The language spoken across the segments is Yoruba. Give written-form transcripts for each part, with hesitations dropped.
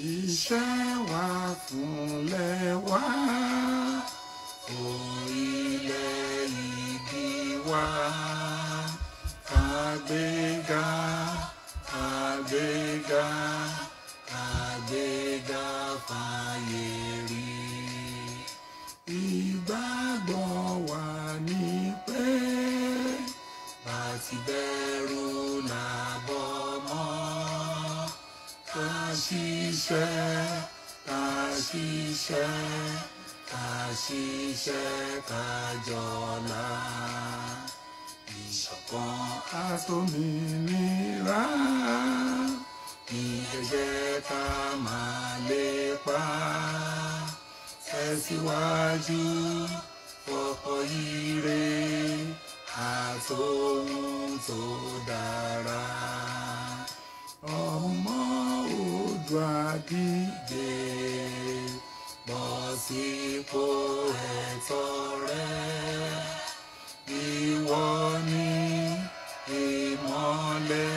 Iṣẹ́ wa fúnlẹ̀ wá, ilẹ̀ ìbí wa, àgbéga, àgbéga, àgbéga fáyé rí. Ìgbàgbọ́ wa ní pé bá ti bẹ̀rù làbọ̀ mọ́. Ká ṣiṣẹ́, ká ṣiṣẹ́, ká ṣiṣẹ́, ká jọlá. Ìṣọ̀kan àtòmìnira, ìjẹ́jẹ́ ká máa lépa. Tẹ̀síwájú fọ́pọ̀ ire àtòhun tó dára. Ọmọ Oòduà dìde, bọ́ sípò ẹ̀tọ́ rẹ. Ìwọ ni ìmọ́lẹ̀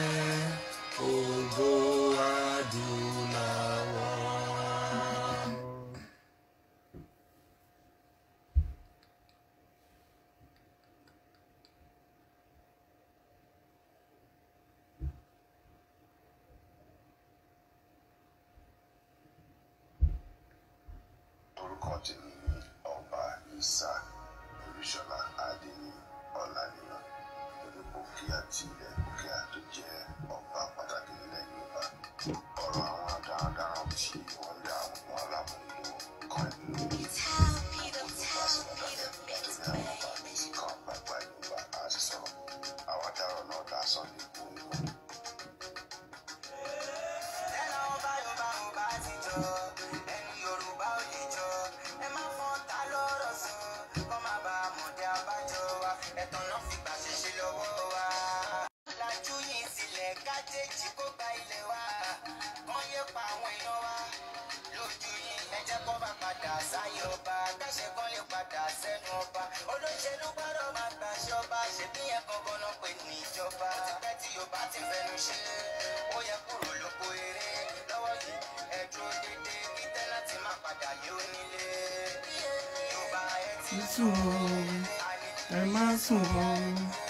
ògo adúláwọ̀. Orúkọ tèmi ni Ọba Ìsá Olúṣọlá Adéní Ọláníyàn, olùbòkè àti ilẹ̀ bòkè tó jẹ́ ọba pàtàkì nílẹ̀ Yorùbá. Ọ̀rọ̀ àwọn darandaran tí wọ́n lé àwọn ọmọ alámúlò kan nínú olùbá sílẹ̀ nítorí àwọn ọba méjì kan gbàgbà Yorùbá á sì sọ̀rọ̀. Àwọn adarọ̀ náà dá sọ ní gbòǹgbò. Olóṣèlú gbọ́dọ̀ máa gbàṣẹ ọba, ṣèbí yẹn gangan náà pè ní ìjọba. Tipẹ́ tí Yorùbá ti fẹnu ṣe, ó yẹ kúrò lóko eré. Lọ́wọ́ yìí ẹ dúró dédé, kí tẹ́ láti máa padà yé onílé. Yorùbá ẹ ti sùn o, ẹ má sùn o.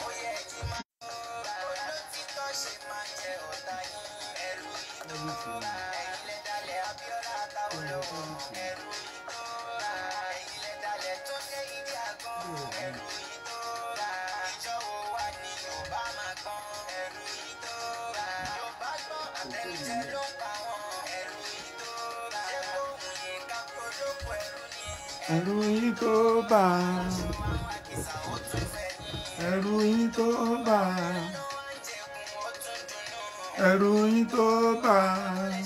ó yẹ kí máa múra. Olótìtọ́ ṣe máa jẹ ọ̀tá yín. Ẹ̀rù ìdóra, ẹ̀yin lẹ dalẹ̀ Abíọ́lá Àtàwọ̀lọ́wọ́. Ẹ̀rù ìdóra, ẹ̀yin lẹ dalẹ̀ tó dé ìdí àgbọn. Ẹ̀rù ìdóra, ìjọwọ́ wa ni Yorùbá máa gbọ́n. Ẹ̀rù ìdóra, Yorùbá gbọ́n àtẹnujẹ ló ń pa wọ́n. Ẹ̀rù ìdóra, ṣé kò mú yẹn ká polówó ẹrú ni. Ẹ̀rù yín tó bà, Àwọn àkìsà ó tún fẹ́ ní. ẹ̀rù yín tó bà, Wọ́n jẹ̀kùn ó tún dunnú. ẹ̀rù yín tó bà,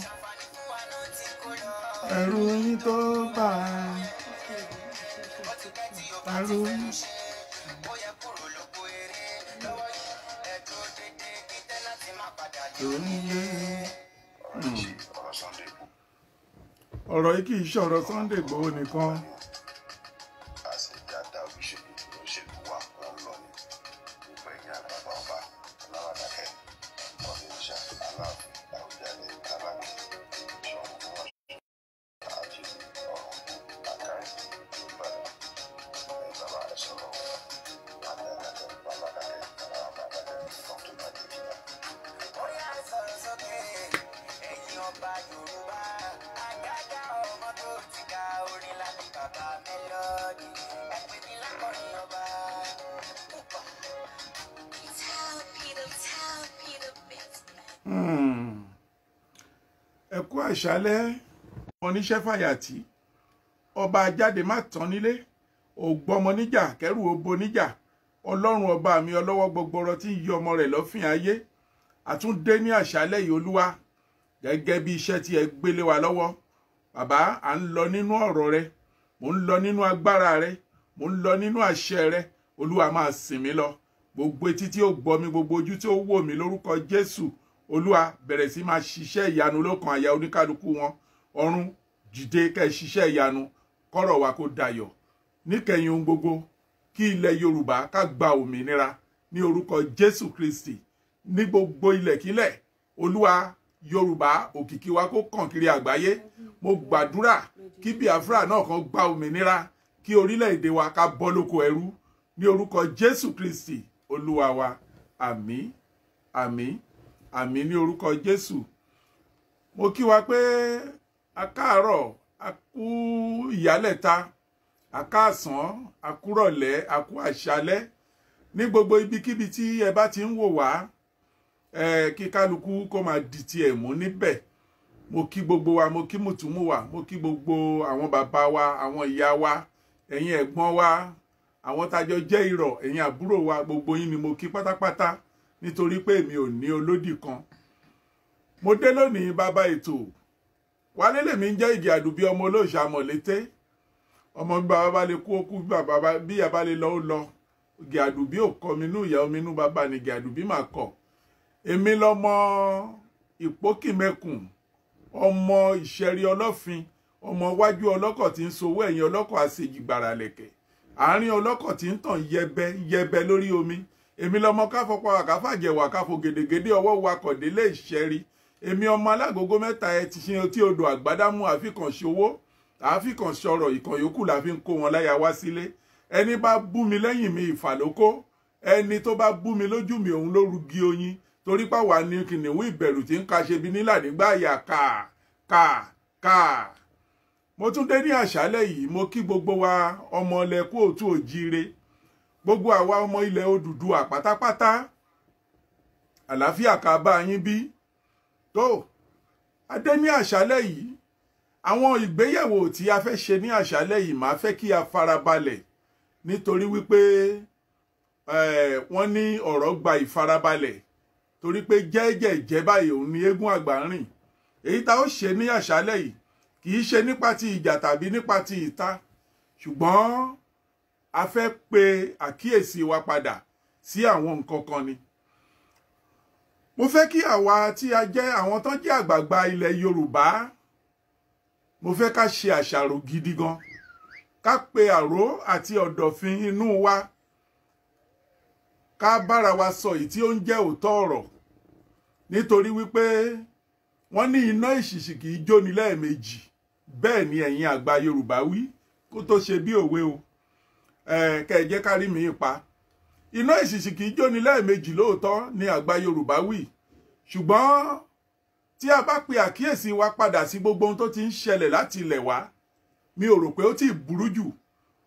Ṣàǹfààní fún wa náà tí kò lọ. ẹ̀rù yín tó bà, Ó ti pẹ́ tí Yorùbá ti ẹ̀rù fẹnu ṣe, ó yẹ kúrò lóko eré. Lọ́wọ́ yìí ẹ dúró dédé, kí tẹ́ láti máa padà yé onílé. Ọ̀rọ̀ yìí ọ̀rọ̀ Sunday Igboho. Ọ̀rọ̀ yìí kì í ṣọ̀rọ̀ Sunday Igboho nìkan. Àṣejàdá òṣèlú wa wọn lọ ní gbogbo ẹ̀yìn àgbàgbà ọba Ọláwádàkẹ́ Ọ̀dẹ́nìṣà Aláàfin Àwùjalẹ̀ Alákì Ṣọ̀ún wọn àti ọ̀run Àkàrí Ìbàdàn bàbá ẹ̀sọ̀rọ̀ Adàkẹ́ Babàdàkẹ́ Aláwádàkẹ́ Ọ̀túnbàdé Kíkà. Bóyá sọ̀rọ̀ sókè, ẹ̀yin ọba Yorùbá. Àgàgà ọmọ tó ti ka orin láti bàbá Mélòdì. Ẹ pè mí lákọrin ọba. Ẹ kú àṣálẹ́, oníṣẹ́ fàyàtì, ọba ajáde má tán nílé, ògbọ́mọ níjà kẹ́rù obo níjà, ọlọ́run ọba mi ọlọ́wọ́ gbọgbọrọ tí ń yí ọmọ rẹ̀ lọ́fìn ayé. Àtúndé ní àṣálẹ́ yìí olúwa, gẹ́gẹ́ bí iṣẹ́ tí ẹ gbélé wa lọ́wọ́. Bàbá, à ń lọ nínú ọ̀rọ̀ rẹ, mò ń lọ nínú agbára rẹ, mò ń lọ nínú àṣẹ rẹ. Olúwa máa sìn mí lọ. Gbogbo etí tí ó gbọ́ mi, gbogbo ojú tí ó wò mí lórúkọ Jésù. Olúwa bẹ̀rẹ̀ sí máa ṣiṣẹ́ ìyanu lọ́kàn àyà oníkálukú wọn. Ọ̀run dìde kẹ́ ṣiṣẹ́ ìyanu, kọ́rọ̀ wa kó dayọ̀. Níkẹyìn ohun gbogbo, kí ilẹ̀ Yorùbá ká gba òmìnira ní orúkọ Jésù Kristi. Ní gbogbo ilẹ̀kílẹ̀, Olúwa Yorùbá òkìkí wa kó kàn kiri àgbáyé. Mo gbàdúrà kí Biafra náà kan gba òmìnira, kí orílẹ̀-èdè wa ká bọ́ lóko ẹrú ní orúkọ Jésù Kristi Olúwa wa. Àmín, àmín, àmín ní orúkọ Jésù. Mo kí wa pé a káàárọ̀, a kú ìyálẹ̀ta, a káàsán, a kúrọ̀lẹ́, a kú àṣálẹ́ ní gbogbo ibikíbi tí ẹ bá ti ń wò wá. Kí kálukú kó máa di ti ẹ̀ mú níbẹ̀. Mo kí gbogbo wa, mo kí mùtúmùwà, mo kí gbogbo àwọn bàbá wa, àwọn ìyá wa, ẹ̀yin ẹ̀gbọ́n wa, àwọn tájọ jẹ́ ìrọ̀, ẹ̀yin àbúrò wa, gbogbo yín ni mo kí pátápátá nítorí pé èmi ò ní olódì kan. Mo dé lónìí bàbá ètò. Wálé lèmi ń jẹ́ Ìgè Àdùbí ọmọ olóòṣà mọ̀lété. Ọmọ bí bàbá bá lè kú ó kú, bí ìyá bá lè lọ ó lọ. Ìgè Àdùbí ò kọ mi nú ìyá omi nú bàbá ni Ìgè Àdùbí máa kọ. Èmi lọmọ Ìpókìmẹkùn, ọmọ Ìṣẹ̀rí Ọlọ́fin, ọmọ wájú ọlọ́kọ̀ tí ń sowó ẹ̀yìn ọlọ́kọ̀ àṣejì gbàràlẹ̀kẹ̀. Àárín ọlọ́kọ̀ tí ń tàn yẹbẹ lórí omi. Èmi lọmọ káfọpọ̀ àkáfàjẹwà káfọ gèdègèdè ọwọ́ wakọ̀ délé Ìṣẹ̀rí. Èmi ọmọ alágogo mẹ́ta ẹ ti ṣe tí odò àgbádámú àfikàn ṣòwò, àfikàn ṣọ̀rọ̀, ìkàn yòókù la fi ń kó wọn láyà wá sílé. Ẹni bá bú mi lẹ́yìn mi ìfàlókó, ẹni tó bá bú mi lójú mi òun ló rugi oyin. Torí pa wà ní kìnìún ìbẹ̀rù tí ń ka ṣe bí nílà nígbà yà ká. Mo tún dé ní àṣálẹ́ yìí, mo kí gbogbo wa ọmọ ilẹ̀ Kóòtù Òjíire, gbogbo àwa ọmọ ilẹ̀ Odùduwà pátápátá. Àlàáfíà ká bá yín bí. Tó adé ní àṣálẹ́ yìí, àwọn ìgbéyẹ̀wò tí a fẹ́ ṣe ní àṣálẹ́ yìí máa fẹ́ kí a farabalẹ̀ nítorí wípé wọ́n ní ọ̀rọ̀ gba ìfarabalẹ̀. Torí pé jẹ́jẹ̀jẹ́ báyìí òun ni eégún àgbà ń rìn. Èyí tá ó ṣe ní àṣálẹ́ yìí kì í ṣe nípa ti ìjà tàbí nípa ti ìta, ṣùgbọ́n a fẹ́ pe àkíyèsí wa padà sí àwọn nǹkan kan ni. Mo fẹ́ kí àwa tí a jẹ́ àwọn tó jẹ́ àgbààgbà ilẹ̀ Yorùbá, mo fẹ́ ká ṣe àṣàrò gidi gan, ká pe àró àti ọ̀dọ̀fin inú wa, ká bára wa sọ èyí tí ó ń jẹ́ òótọ́ ọ̀rọ̀. Nítorí wípé wọ́n ní iná ìṣìṣì kì í jóni lẹ́ẹ̀mejì. Bẹ́ẹ̀ ni ẹ̀yin àgbà Yorùbá wí kó tó ṣe bí òwe o. Kẹ́ ẹ jẹ́ ká rí mi pa. Iná ìṣìṣì kì í jóni lẹ́ẹ̀mejì lóòótọ́ ni àgbà Yorùbá wí. Ṣùgbọ́n tí a bá pe àkíyèsí wa padà sí gbogbo ohun tó ti ń ṣẹlẹ̀ láti ilẹ̀ wa, mi ò rò pé ó ti burú jù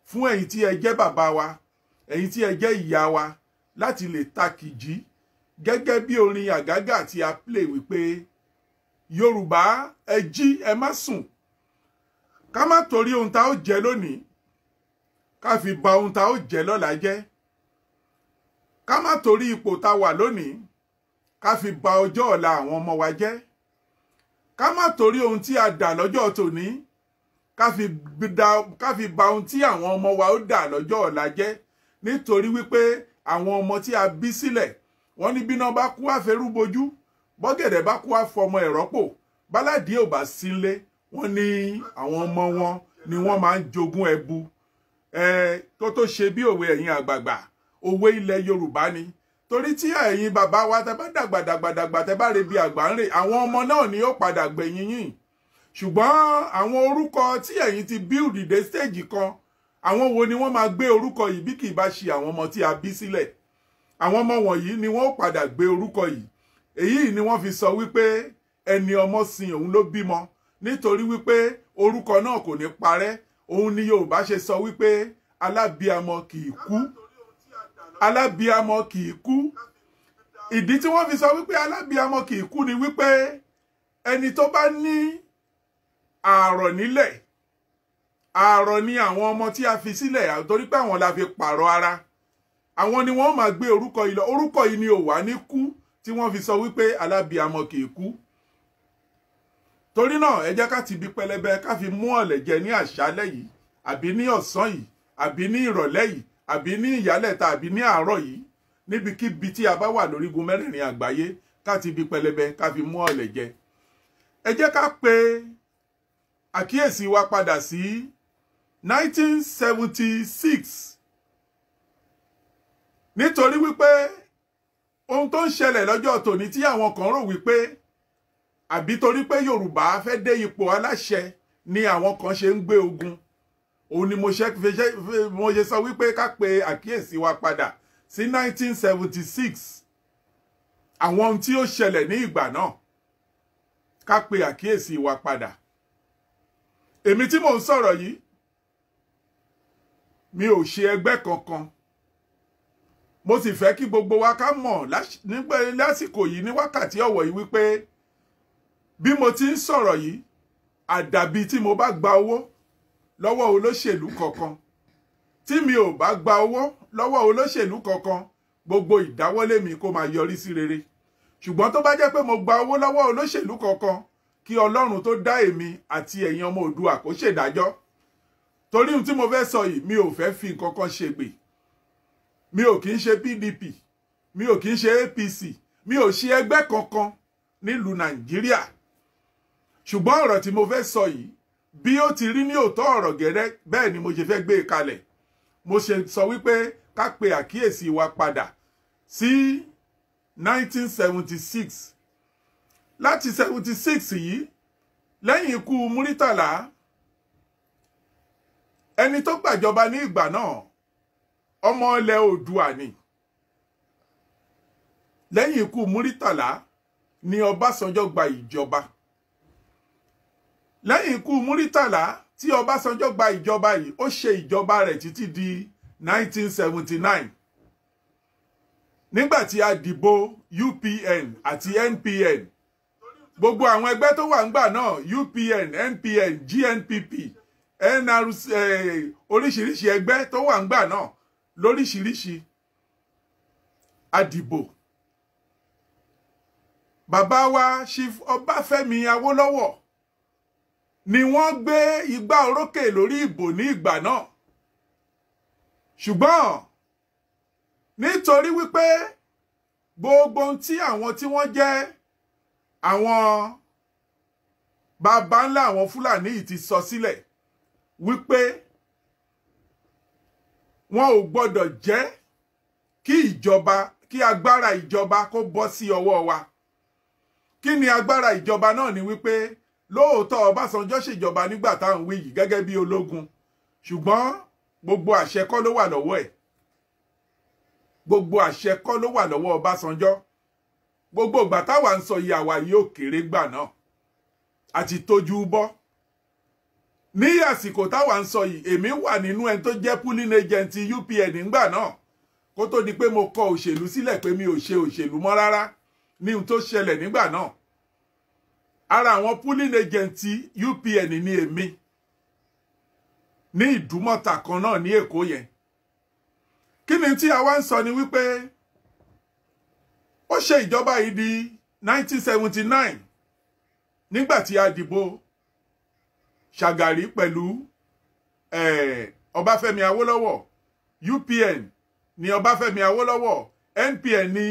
fún ẹ̀yin tí ẹ jẹ́ bàbá wa, ẹ̀yin tí ẹ jẹ́ ìyá wa láti lè takìjí gẹ́gẹ́ bí orin àgágà tí a play wípé Yorùbá ẹ jí ẹ má sùn. Ká má torí ohun tá ó jẹ lónìí ká fi ba ohun tá ó jẹ lọ́la jẹ́. Ká má torí ipò tá wà lónìí ká fi ba ọjọ́ ọ̀la àwọn ọmọ wa jẹ́. Ká má torí ohun tí a dà lọ́jọ́ tòní ká fi ba ohun tí àwọn ọmọ wa ó dà lọ́jọ́ ọ̀la jẹ́. Nítorí wípé àwọn ọmọ tí a bí sílẹ̀, wọ́n ní bíná bá kú àfẹrúbojú, bọ́gẹ̀dẹ̀ bá kú àfọmọ ẹ̀rọ́pò, báládìí ò bá sílé, wọ́n ní àwọn ọmọ wọn ni wọ́n máa ń jogún ẹbu. Tó ṣe bí òwe ẹ̀yin àgbààgbà, òwe ilẹ̀ Yorùbá ni. Torí tí ẹ̀yin bàbá wa tẹ́ bá dàgbàdàgbàdàgbà tẹ́ bá rebi àgbà ń rè, àwọn ọmọ náà ni ó padà gbẹ̀yìn yín. Ṣùgbọ́n àwọn orúkọ tí ẹ̀yin ti build dé stage kan, àwọn wo ni wọ́n máa gbé orúkọ yìí bí kì í bá ṣe àwọn ọmọ tí a bí sílẹ̀? Àwọn ọmọ wọ̀nyí ni wọ́n ó padà gbé orúkọ yìí. Èyí ni wọ́n fi sọ wípé ẹni ọmọ sin òun ló bímọ. Nítorí wípé orúkọ náà kò ní parẹ́. Òun ni Yorùbá ṣe sọ wípé alábíamọ kì í kú. Alábíamọ kì í kú. Ìdí tí wọ́n fi sọ wípé alábíamọ kì í kú ni wípé ẹni tó bá ní ààrọ̀ nílẹ̀, ààrọ̀ ni àwọn ọmọ tí a fi sílẹ̀ torí pé àwọn la fi pààrọ̀ ara. Àwọn ni wọ́n máa gbé orúkọ yìí lọ. Orúkọ yìí ni ò wá ní kú tí wọ́n fi sọ wípé alábíamọ kì í kú. Torí náà ẹ jẹ́ ká ti bí pẹlẹbẹ ká fi mú ọ̀lẹ̀jẹ ní àṣálẹ́ yìí, àbí ní ọ̀sán yìí, àbí ní ìrọ̀lẹ́ yìí, àbí ní ìyálẹ̀ta, àbí ní àárọ̀ yìí, níbikíbi tí a bá wà lórígun mẹ́rẹ̀ẹ̀rin àgbáyé, ká ti bí pẹlẹbẹ ká fi mú ọ̀lẹ̀jẹ. Ẹ jẹ́ ká pe àkíyèsí wa padà sí 1976. Nítorí wípé ohun tó ń ṣẹlẹ̀ lọ́jọ́ tòní tí àwọn kan rò wípé àbí torí pé Yorùbá fẹ́ dé ipò aláṣẹ ni àwọn kan ṣe ń gbé ogun. Òun ni mo ṣe sọ wípé ká pe àkíyèsí wa padà sí 1976. Àwọn ohun tí ó ṣẹlẹ̀ ní ìgbà náà, ká pe àkíyèsí wa padà. Èmi tí mò ń sọ̀rọ̀ yìí, mi ò ṣe ẹgbẹ́ kankan. Mo sì fẹ́ kí gbogbo wa ká mọ̀ lásìkò yìí ní wákàtí ọ̀wọ̀ yìí wípé bí mo ti ń sọ̀rọ̀ yìí, àdàbí tí mo bá gba owó lọ́wọ́ olóṣèlú kankan, tí mi ò bá gba owó lọ́wọ́ olóṣèlú kankan, gbogbo ìdáwọ́lé mi kó máa yọrí sí rere. Ṣùgbọ́n tó bá jẹ́ pé mo gba owó lọ́wọ́ olóṣèlú kankan, kí Ọlọ́run tó dá èmi àti ẹ̀yin ọmọ Oòduà kó ṣèdájọ́. Torí ohun tí mo fẹ́ sọ yìí, mi ò fẹ́ fi kankan ṣègbè. Mi ò kì í ṣe PDP, mi ò kì í ṣe APC, mi ò ṣe ẹgbẹ́ kankan nílùú Nàìjíríà. Ṣùgbọ́n ọ̀rọ̀ tí mo fẹ́ sọ yìí, bí ó ti rí ní òótọ́ ọ̀rọ̀ gẹ́rẹ́, bẹ́ẹ̀ ni mo ṣe fẹ́ gbé e kalẹ̀. Mo ṣe sọ wípé ká pe àkíyèsí wa padà sí 1976. Láti 76 yìí, lẹ́yìn ikú Muritala, ẹni tó gbàjọba ní ìgbà náà, ọmọ ilẹ̀ Oòduà ni. Lẹ́yìn ikú Muritala ni Ọbásanjọ́ gba ìjọba. Lẹ́yìn ikú Muritala tí Ọbásanjọ́ gba ìjọba yìí, ó ṣe ìjọba rẹ̀ títí di 1979. Nígbà tí a dìbò UPN àti NPN, gbogbo àwọn ẹgbẹ́ tó wà ńgbà náà, UPN, NPN, GNPP, NRC, oríṣiríṣi ẹgbẹ́ tó wà ńgbà náà lóríṣiríṣi, a dìbò. Bàbá wa Chief Ọbáfẹ́mi Awólọ́wọ̀ ni wọ́n gbé igbá orókè lórí ìbò ní ìgbà náà. Ṣùgbọ́n nítorí wípé gbogbo ohun tí àwọn tí wọ́n jẹ́ àwọn bàbá ńlá àwọn Fúlàní yìí ti sọ sílẹ̀ wípé wọn ò gbọdọ̀ jẹ́ kí agbára ìjọba kó bọ́ sí ọwọ́ wa. Kí ni agbára ìjọba náà? Ni wípé lóòótọ́ Ọbásanjọ́ ṣèjọba nígbà táwọn wí yìí gẹ́gẹ́ bí ológun, ṣùgbọ́n gbogbo àṣẹ kọ́ ló wà lọ́wọ́ ẹ̀. Gbogbo àṣẹ kọ́ ló wà lọ́wọ́ Ọbásanjọ́. Gbogbo ìgbà táwa ń sọ yìí, àwa yìí ò kéré gbà náà, àti tójú bọ́. Ní àsìkò táwa ń sọ yìí, èmi wà nínú ẹni tó jẹ́ pooling agent UPN nígbà náà, kó tó di pé mo kọ òṣèlú sílẹ̀ pé mi ò ṣe òṣèlú mọ́ rárá ní ohun tó ṣẹlẹ̀ nígbà náà. Ara àwọn pooling agent UPN ni èmi, ní Ìdúmọ̀tà kan náà ní Èkó yẹn. Kí ni tí a wá ń sọ ni wípé ó ṣe ìjọba yìí di 1979 nígbà tí a dìbò Ṣàgàrí pẹ̀lú Ọbáfẹ́mi Awólọ́wọ̀. UPN ni Ọbáfẹ́mi Awólọ́wọ̀, NPN ni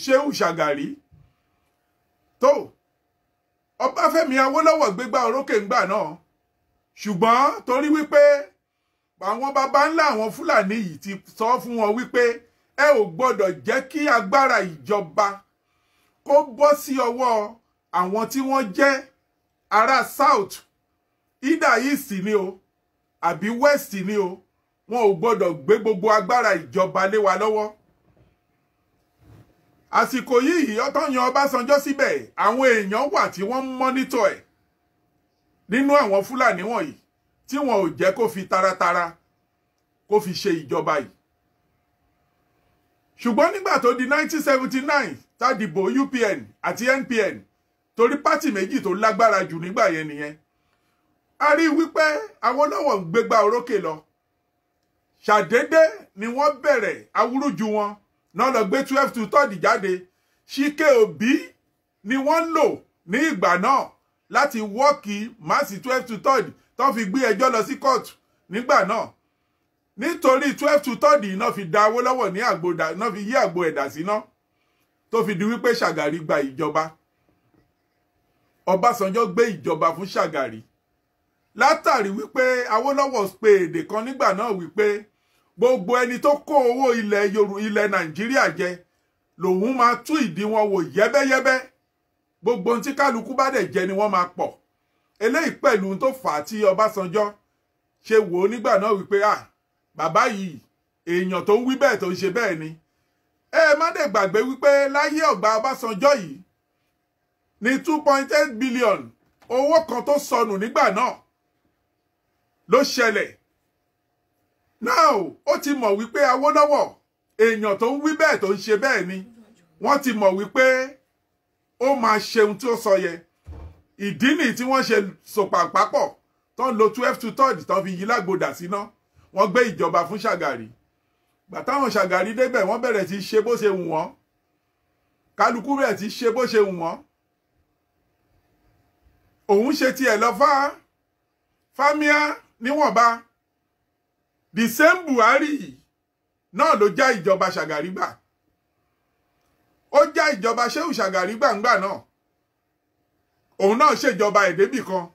Ṣéhù Ṣàgàrí. Tó Ọbáfẹ́mi Awólọ́wọ̀ gbégbá orókè ńgbà náà, ṣùgbọ́n torí wípé àwọn baba ńlá àwọn Fúlàní yìí ti sọ fún wọn wípé ẹ ò gbọdọ̀ jẹ́ kí agbára ìjọba kó bọ́ sí ọwọ́ àwọn tí wọ́n jẹ́ ará South, either East ni o àbí West ni o, wọn ò gbọdọ̀ gbé gbogbo agbára ìjọba lé wa lọ́wọ́. Àsìkò yìí ọ̀tọ̀ yan Ọbásanjọ́ síbẹ̀, àwọn èèyàn wà tí wọ́n ń mọ́nítọ̀ ẹ̀ nínú àwọn Fúlàní wọ̀nyí tí wọn ò jẹ́ kó fi taratara kó fi ṣe ìjọba yìí. Ṣùgbọ́n nígbà tó di 1979 tá dìbò UPN àti NPN, torí pátì méjì tó lágbára jù nígbà yẹn nìyẹn, a rí wípé Awólọ́wọ̀ ń gbégbá orókè lọ. Ṣàdédé ni wọ́n bẹ̀rẹ̀ awúrúju wọn náà lọ gbé 12/3 jáde. Ṣíkẹ́ Òbí ni wọ́n ń lò ní ìgbà náà láti wọ́ọ̀kì máàsì 12/3 tó fi gbé ẹjọ́ lọ sí kóòtù nígbà náà. Nítorí 12/3 náà fi da Awólọ́wọ̀ ní àgbòdà, náà fi yí àgbò ẹ̀dà síná tó fi di wípé Ṣàgàrí gba ìjọba. Ọbásanjọ́ gbé ìjọba fún Ṣàgàrí látàrí wípé Awólọ́wọ̀ pe èdè kan nígbà náà wípé gbogbo ẹni tó kó owó ilẹ̀ Nàìjíríà jẹ lòun máa tú ìdí wọn wò yẹ́bẹ́yẹ́bẹ́ gbogbo ohun tí kálukú bá dẹ̀ jẹ ni wọ́n máa pọ̀ eléyìí pẹ̀lú tó fà á tí Ọbásanjọ́ ṣe wò ó nígbà náà wípé bàbá yìí èèyàn tó ń wí bẹ́ẹ̀ tó ń ṣe bẹ́ẹ̀ ni ẹ má dẹ̀ gbàgbé wípé láyé ọ̀gbà Ọbásanjọ́ yìí ní 2.8 billion owó kan tó sọnù nígbà náà ló ṣẹlẹ̀ now ó ti mọ̀ wípé Awólọ́wọ̀ èèyàn tó ń wí bẹ́ẹ̀ tó ń ṣe bẹ́ẹ̀ ni wọ́n ti mọ̀ wípé ó máa ṣe ohun tí ó sọ yẹ ìdí nìyí tí wọ́n ṣe sòpàpápọ̀ tó ń lo 12 to 3rd tó ń fi yí lágbòdà síná wọ́n gbé ìjọba fún Ṣàgàrí gbà táwọn Ṣàgàrí débẹ̀ wọ́n bẹ̀rẹ̀ sí ṣe bó ṣe wù wọ́n kálukú bẹ̀rẹ̀ sí ṣe bó ṣe wù wọ́n òun ṣe tiẹ̀ lọ fámíà níwọ̀nba the same Buhari náà ló já ìjọba Ṣàgàrí gbà ó já ìjọba Ṣéhù Ṣàgàrí gbàǹgbà náà òun náà ṣèjọba ẹ̀dẹ́bì kan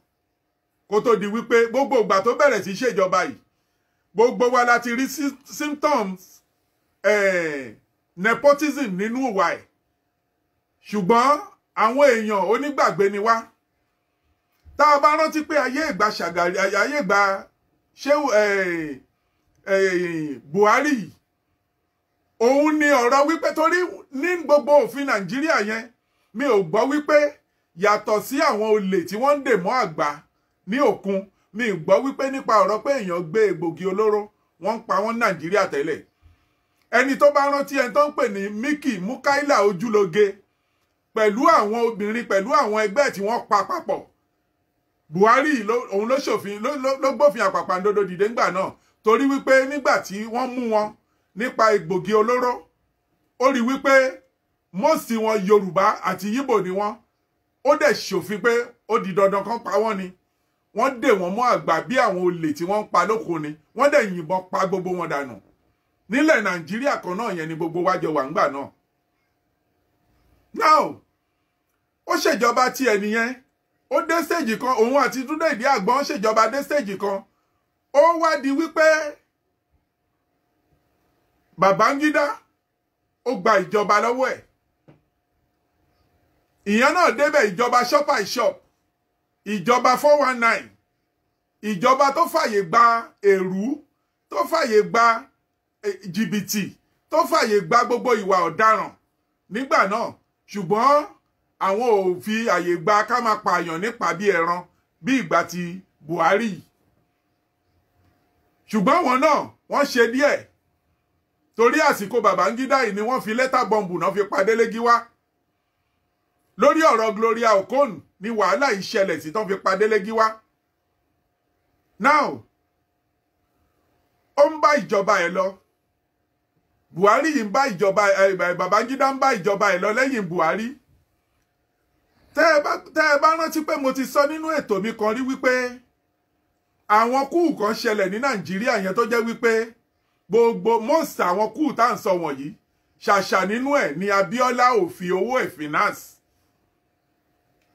kó tó di wípé gbogbo ìgbà tó bẹ̀rẹ̀ sí ṣèjọba yìí gbogbo wa láti rí symptoms nepotism nínú ìwà ẹ̀ ṣùgbọ́n àwọn èèyàn onígbàgbé ni wá tá a bá rántí pé ayé ìgbà Ṣàgàrí ayé ìgbà Ṣéhù Buhari òun ni ọ̀rọ̀ wípé torí ní gbogbo òfin Nàìjíríà yẹn mi ò gbọ́ wípé yàtọ̀ sí àwọn olè tí wọ́n ń dè mọ́ àgbà ní òkun mi ò gbọ́ wípé nípa ọ̀rọ̀ pé èèyàn gbé egbògi olóró wọ́n ń pa wọ́n Nàìjíríà tẹ́lẹ̀ ẹni tó bá rántí ẹni tó ń pè ní Mickey Mukaila Ojúlóge pẹ̀lú àwọn obìnrin pẹ̀lú àwọn ẹgbẹ́ tí wọ́n pa papọ̀ Buhari òun ló ṣòfin ló gbófin àpàpàǹdodo dìde ńgbà náà torí wípé nígbà tí wọ́n mú wọn nípa egbògi olóró ó rí wípé mọ́ọ̀sì wọn Yorùbá àti Yíbò ni wọ́n ó dẹ̀ ṣòfin pé ó di dandan kan pa wọ́n ni wọ́n dè wọ́n mọ́ àgbà bí àwọn olè tí wọ́n ń pa lóko ni wọ́n dẹ̀ yìnbọn pa gbogbo wọn dànù nílẹ̀ Nàìjíríà kan náà yẹn ni gbogbo wa jọ wà ńgbà náà now ó ṣèjọba tí ẹnìyẹn ó dé stage kan òun àti Túndé Ìdí Àgbọn ṣèjọba dé stage kan ó wá di wípé Babangida ó gba ìjọba lọ́wọ́ ẹ̀ ìyẹn náà débẹ̀ ìjọba shop by shop ìjọba 419 ìjọba tó fàyè gba èrú tó fàyè gba jìbìtì tó fàyè gba gbogbo ìwà ọ̀daràn nígbà náà ṣùgbọ́n àwọn ò fi àyè gba ká máa pààyàn nípa bí ẹran bí ìgbà tí Buhari ṣùgbọ́n wọn náà wọ́n ṣe díẹ̀ torí àsìkò Babangida yìí ni wọ́n fi lẹ́tà bọ́ǹbù náà fi pa Délégiwá lórí ọ̀rọ̀ Gloria Okon ní wàhálà ìṣẹ̀lẹ̀ sí tán fi pa Délégiwá now ó ń bá ìjọba ẹ̀ lọ Buhari yìí ń bá ìjọba Babangida ń bá ìjọba ẹ̀ lọ lẹ́yìn Buhari tẹ́ ẹ bá rántí pé mo ti sọ nínú ètò mi kan rí wípé àwọn kúù kan ṣẹlẹ̀ ní Nàìjíríà yẹn tó jẹ́ wípé gbogbo most àwọn kúù tá à ń sọ wọ̀nyí ṣàṣà nínú ẹ̀ ni Abíọ́lá ò fi owó ẹ̀ finance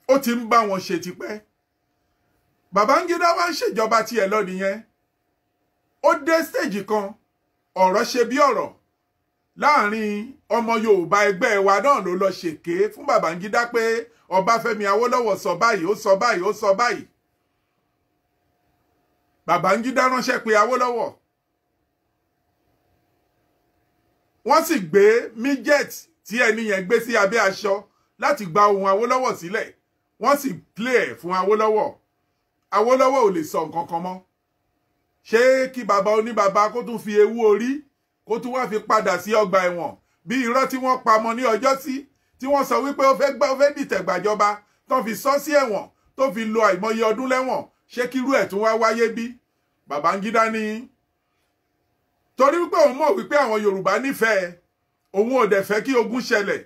ó ti ń bá wọn ṣe tipẹ́ Babangida wá ń ṣèjọba tiẹ̀ lọ nìyẹn ó dé stage kan ọ̀rọ̀ ṣe bí ọ̀rọ̀ láàrin ọmọ Yorùbá ẹgbẹ́ wa náà ló lọ ṣèké fún Babangida pé Ọbáfẹ́mi Awólọ́wọ̀ sọ báyìí ó sọ báyìí ó sọ báyìí Babangida ránṣẹ́ pé Awólọ́wọ̀ wọ́n sì gbé midget tí ẹni yẹn gbé sí abẹ́ aṣọ láti gba ohùn Awólọ́wọ̀ sílẹ̀ wọ́n sì play ẹ̀ fún Awólọ́wọ̀ Awólọ́wọ̀ ò lè sọ nǹkan kan mọ́ ṣé kí bàbá oníbàbá kó tún fi ewu orí kó tún wá fi padà sí ọgbà ẹ̀wọ̀n bí irọ́ tí wọ́n pamọ́ ní ọjọ́ sí tí wọ́n sọ wípé ó fẹ́ dìtẹ̀ gbàjọba tó fi sọ sí ẹ̀wọ̀n tó fi lo àìmọye ọdún lẹ́wọ̀n ṣé kírú ẹ̀ tún wá wáyé bí Babangida ní torí wípé òun mọ̀ wípé àwọn Yorùbá nífẹ̀ẹ́ òun ò dẹ̀ fẹ́ kí ogun ṣẹlẹ̀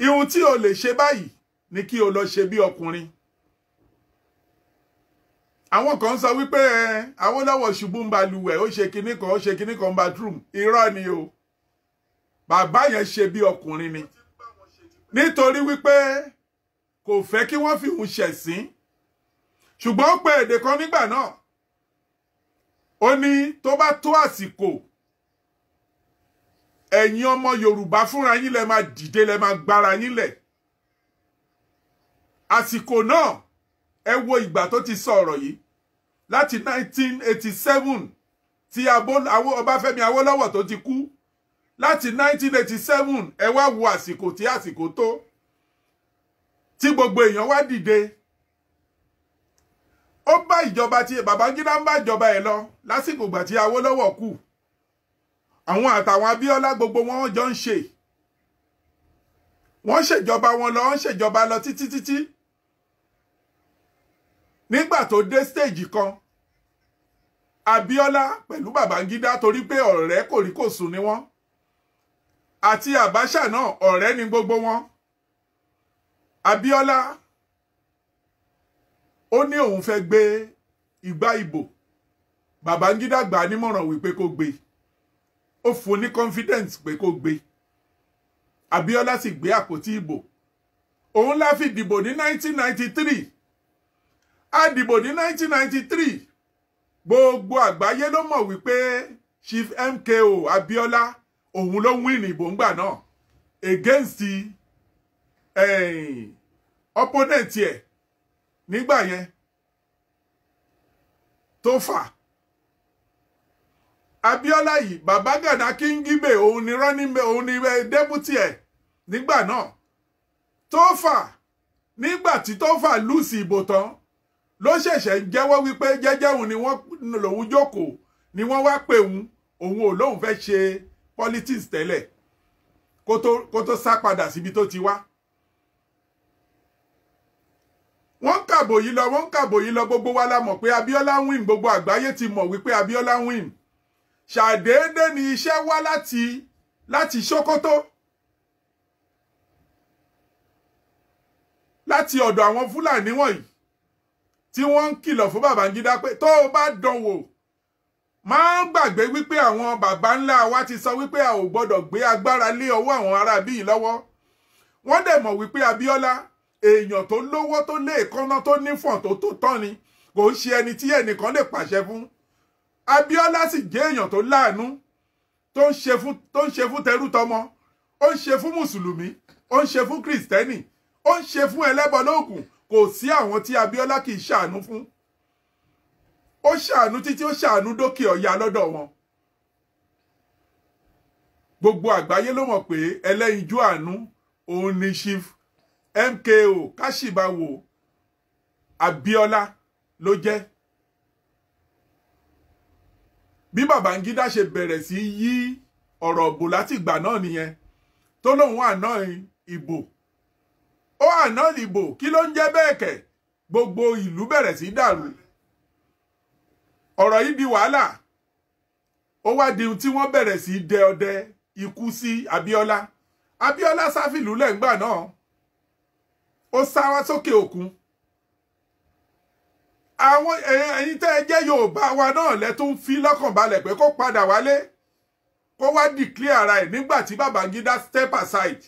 ihun tí o lè ṣe báyìí ni kí o lọ ṣe bí ọkùnrin àwọn kan sọ wípé Awólọ́wọ̀ ṣubú ń balùwẹ̀ ó ṣe kinní kan bathroom irọ́ ni o bàbá yẹn ṣe bí ọkùnrin ni nítorí wípé kò fẹ́ kí wọ́n fi òun ṣẹ̀sín ṣùgbọ́n ó pe èdè kan nígbà náà ó ní tó bá tó àsìkò ẹ̀yin ọmọ Yorùbá fúnra yín lẹ máa dìde lẹ máa gbára yín lẹ̀ àsìkò náà ẹ wo ìgbà tó ti sọ ọ̀rọ̀ yìí láti 1987 tí Ọbáfẹ́mi Awólọ́wọ̀ tó ti kú láti 1987 ẹ wá wo àsìkò tí àsìkò tó tí gbogbo èèyàn wá dìde ó bá ìjọba tí Babangida ń bá ìjọba ẹ̀ lọ lásìkò ìgbà tí Awólọ́wọ̀ kú àwọn àtàwọn Abíọ́lá gbogbo wọn jọ ń ṣe wọ́n ṣèjọba wọn lọ wọ́n ṣèjọba lọ títí nígbà tó dé stage kan Abíọ́lá pẹ̀lú Babangida torí pé ọ̀rẹ́ kòríkòsùn ni wọ́n àti Abacha náà ọ̀rẹ́ ni gbogbo wọn Abíọ́lá ó ní òun fẹ́ gbé igbá ìbò Babangida gbà nímọ̀ràn wípé kó gbé ó fún ní confidence pé kó gbé Abíọ́lá sì gbé àpótí ìbò òun la fi dìbò ní 1993 a dìbò ní 1993 gbogbo àgbáyé ló mọ̀ wípé Chief MKO Abíọ́lá òun ló win ìbò ńgbà náà against opponent ẹ̀ nígbà yẹn tó fà Abíọ́lá yìí Baba Gana Kingibe òun ni deputy ẹ̀ nígbà náà tó fà nígbà tí tó fà lùsì ìbò tán ló ṣẹ̀ṣẹ̀ ń jẹ́wọ́ wípé jẹ́jẹ́ òun ni wọ́n lòun jókòó ni wọ́n wá pè òun ò lóun fẹ́ ṣe politics tẹ́lẹ̀ kó tó sá padà síbi tó ti wá. Wọ́n kàbò yìí lọ gbogbo wa la mọ̀ pé Abíọ́lá win gbogbo àgbáyé ti mọ̀ wípé Abíọ́lá win ṣàdédé ni iṣẹ́ wá láti Sókótó láti ọ̀dọ̀ àwọn Fúlàní wọ̀nyí tí wọ́n ń kìlọ̀ fún Babangida pé tó o bá dánwò máa ń gbàgbé wípé àwọn bàbá ńlá wa ti sọ wípé a ò gbọ́dọ̀ gbé agbára lé ọwọ́ àwọn ará bíi lọ́wọ́ wọ́n dẹ̀ mọ̀ wípé Abíọ́lá èèyàn tó lówó tó lé èkánná tó nífọ̀n tó tán ni kò ń ṣe ẹni tí ẹnìkan lè pàṣẹ fún Abíọ́lá sì jẹ́ èèyàn tó láàánú tó ń ṣe fún tẹrú tọmọ ó ń ṣe fún mùsùlùmí ó ń ṣe fún kìrìsìtẹ́nì ó ń ṣe fún ẹlẹ́bọ lóògùn kò sí àwọn tí Abíọ́lá kì í ṣàánú fún ó ṣàánú títí ó ṣàánú dókè ọ̀yà lọ́dọ̀ wọn gbogbo àgbáyé ló mọ̀ pé ẹlẹ́yinjú àánú òun ni Chief MKO Kashimawo Abíọ́lá ló jẹ́ bí Babangida ṣe bẹ̀rẹ̀ sí yí ọ̀rọ̀ bò láti ìgbà náà nìyẹn tó lóun àná ìbò ó àná ìbò kí ló ń jẹ́ bẹ́ẹ̀ kẹ̀ gbogbo ìlú bẹ̀rẹ̀ sí dàrú ọ̀rọ̀ yìí di wàhálà ó wá di ohun tí wọ́n bẹ̀rẹ̀ sí dẹ ọdẹ ikú sí Abíọ́lá Abíọ́lá sáfìlú lẹ́ngbà náà ó sá wá sókè òkun àwọn ẹ̀yin tẹ́ ẹ jẹ́ Yorùbá wa náà lẹ́tún fi lọ́kàn balẹ̀ pé kó padà wálé kó wá declare ara ẹ̀ nígbà tí Babangida step aside